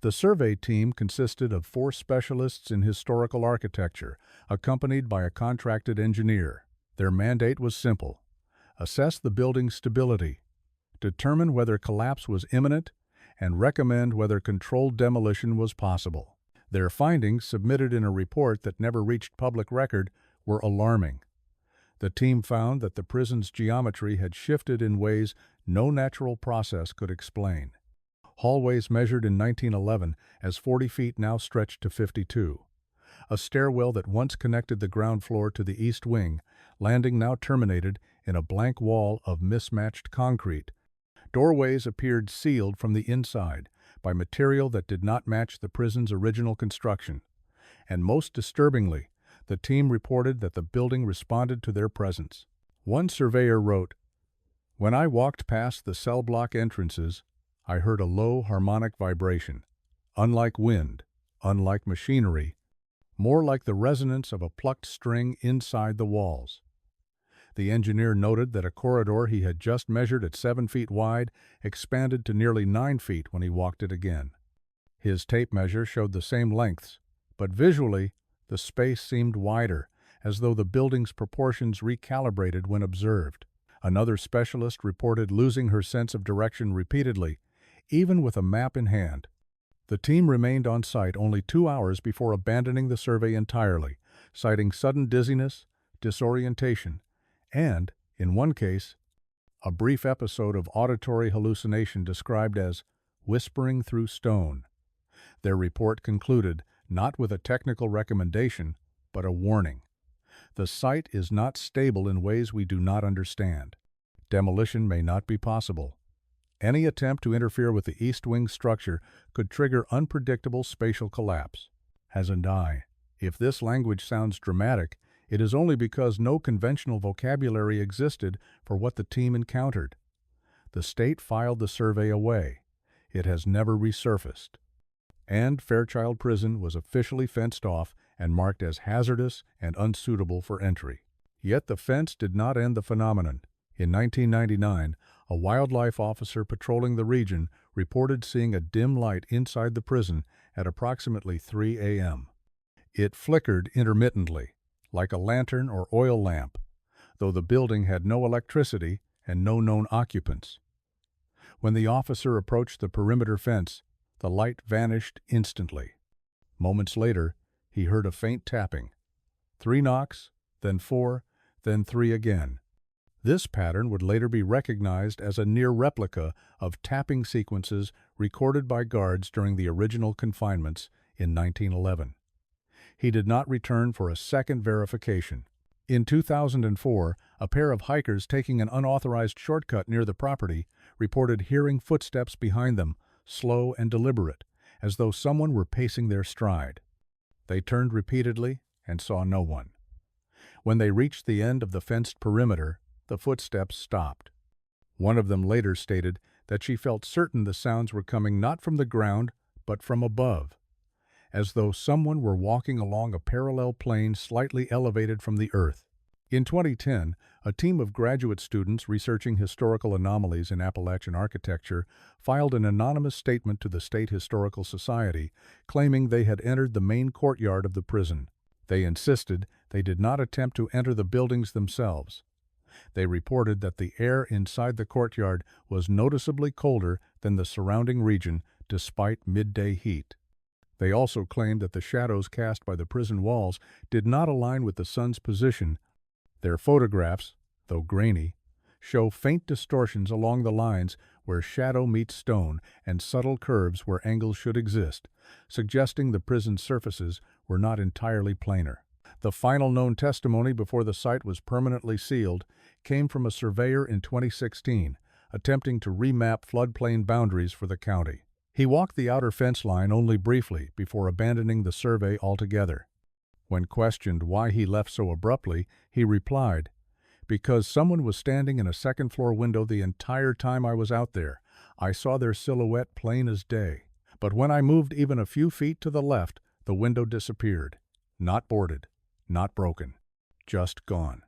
The survey team consisted of 4 specialists in historical architecture, accompanied by a contracted engineer. Their mandate was simple: assess the building's stability, determine whether collapse was imminent, and recommend whether controlled demolition was possible. Their findings, submitted in a report that never reached public record, were alarming. The team found that the prison's geometry had shifted in ways no natural process could explain. Hallways measured in 1911 as 40 feet now stretched to 52. A stairwell that once connected the ground floor to the east wing, landing now terminated in a blank wall of mismatched concrete. Doorways appeared sealed from the inside by material that did not match the prison's original construction. And most disturbingly, the team reported that the building responded to their presence. One surveyor wrote, "When I walked past the cell block entrances, I heard a low harmonic vibration, unlike wind, unlike machinery, more like the resonance of a plucked string inside the walls." The engineer noted that a corridor he had just measured at 7 feet wide expanded to nearly 9 feet when he walked it again. His tape measure showed the same lengths, but visually, the space seemed wider, as though the building's proportions recalibrated when observed. Another specialist reported losing her sense of direction repeatedly, even with a map in hand. The team remained on site only 2 hours before abandoning the survey entirely, citing sudden dizziness, disorientation, and, in one case, a brief episode of auditory hallucination described as whispering through stone. Their report concluded not with a technical recommendation, but a warning. The site is not stable in ways we do not understand. Demolition may not be possible. Any attempt to interfere with the east wing structure could trigger unpredictable spatial collapse. And if this language sounds dramatic, it is only because no conventional vocabulary existed for what the team encountered. The state filed the survey away. It has never resurfaced. And Fairchild Prison was officially fenced off and marked as hazardous and unsuitable for entry. Yet the fence did not end the phenomenon. In 1999, a wildlife officer patrolling the region reported seeing a dim light inside the prison at approximately 3 a.m. It flickered intermittently, like a lantern or oil lamp, though the building had no electricity and no known occupants. When the officer approached the perimeter fence, the light vanished instantly. Moments later, he heard a faint tapping. 3 knocks, then 4, then 3 again. This pattern would later be recognized as a near replica of tapping sequences recorded by guards during the original confinements in 1911. He did not return for a second verification. In 2004, a pair of hikers taking an unauthorized shortcut near the property reported hearing footsteps behind them, slow and deliberate, as though someone were pacing their stride. They turned repeatedly and saw no one. When they reached the end of the fenced perimeter, the footsteps stopped. One of them later stated that she felt certain the sounds were coming not from the ground, but from above, as though someone were walking along a parallel plane slightly elevated from the earth. In 2010, a team of graduate students researching historical anomalies in Appalachian architecture filed an anonymous statement to the State Historical Society, claiming they had entered the main courtyard of the prison. They insisted they did not attempt to enter the buildings themselves. They reported that the air inside the courtyard was noticeably colder than the surrounding region despite midday heat. They also claimed that the shadows cast by the prison walls did not align with the sun's position. Their photographs, though grainy, show faint distortions along the lines where shadow meets stone and subtle curves where angles should exist, suggesting the prison's surfaces were not entirely planar. The final known testimony before the site was permanently sealed came from a surveyor in 2016, attempting to remap floodplain boundaries for the county. He walked the outer fence line only briefly before abandoning the survey altogether. When questioned why he left so abruptly, he replied, "Because someone was standing in a second-floor window the entire time I was out there. I saw their silhouette plain as day. But when I moved even a few feet to the left, the window disappeared. Not boarded, not broken, just gone."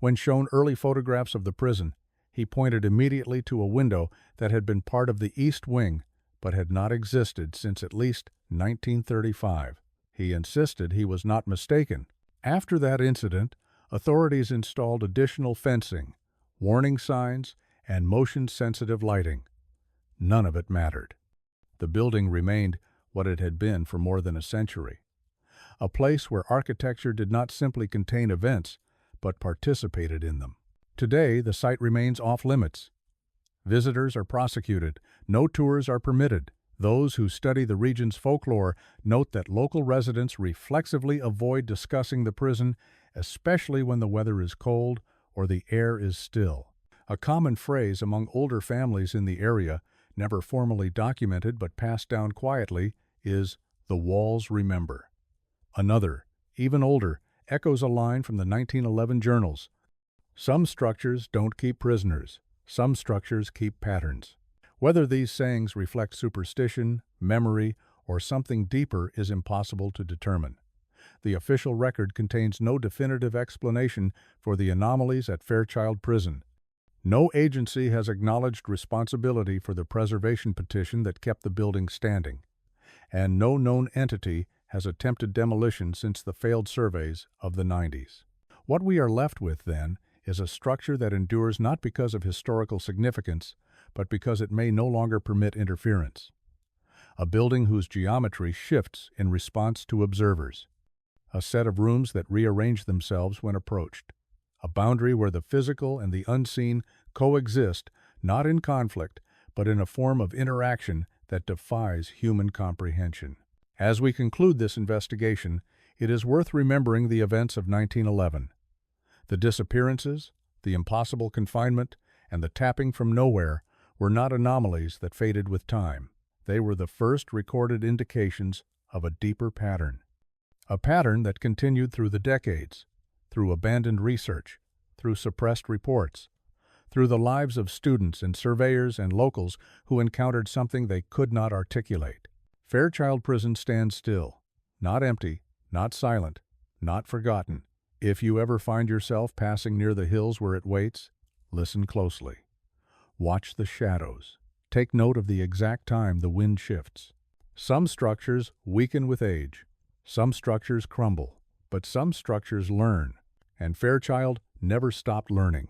When shown early photographs of the prison, he pointed immediately to a window that had been part of the East Wing but had not existed since at least 1935. He insisted he was not mistaken. After that incident, authorities installed additional fencing, warning signs, and motion-sensitive lighting. None of it mattered. The building remained what it had been for more than a century, a place where architecture did not simply contain events, but participated in them. Today, the site remains off-limits. Visitors are prosecuted. No tours are permitted. Those who study the region's folklore note that local residents reflexively avoid discussing the prison, especially when the weather is cold or the air is still. A common phrase among older families in the area, never formally documented but passed down quietly, is "the walls remember." Another, even older, echoes a line from the 1911 journals. Some structures don't keep prisoners. Some structures keep patterns. Whether these sayings reflect superstition, memory, or something deeper is impossible to determine. The official record contains no definitive explanation for the anomalies at Fairchild Prison. No agency has acknowledged responsibility for the preservation petition that kept the building standing, and no known entity has attempted demolition since the failed surveys of the 90s. What we are left with, then, is a structure that endures not because of historical significance, but because it may no longer permit interference. A building whose geometry shifts in response to observers. A set of rooms that rearrange themselves when approached. A boundary where the physical and the unseen coexist, not in conflict, but in a form of interaction that defies human comprehension. As we conclude this investigation, it is worth remembering the events of 1911. The disappearances, the impossible confinement, and the tapping from nowhere were not anomalies that faded with time. They were the first recorded indications of a deeper pattern. A pattern that continued through the decades, through abandoned research, through suppressed reports, through the lives of students and surveyors and locals who encountered something they could not articulate. Fairchild Prison stands still, not empty, not silent, not forgotten. If you ever find yourself passing near the hills where it waits, listen closely. Watch the shadows. Take note of the exact time the wind shifts. Some structures weaken with age. Some structures crumble. But some structures learn. And Fairchild never stopped learning.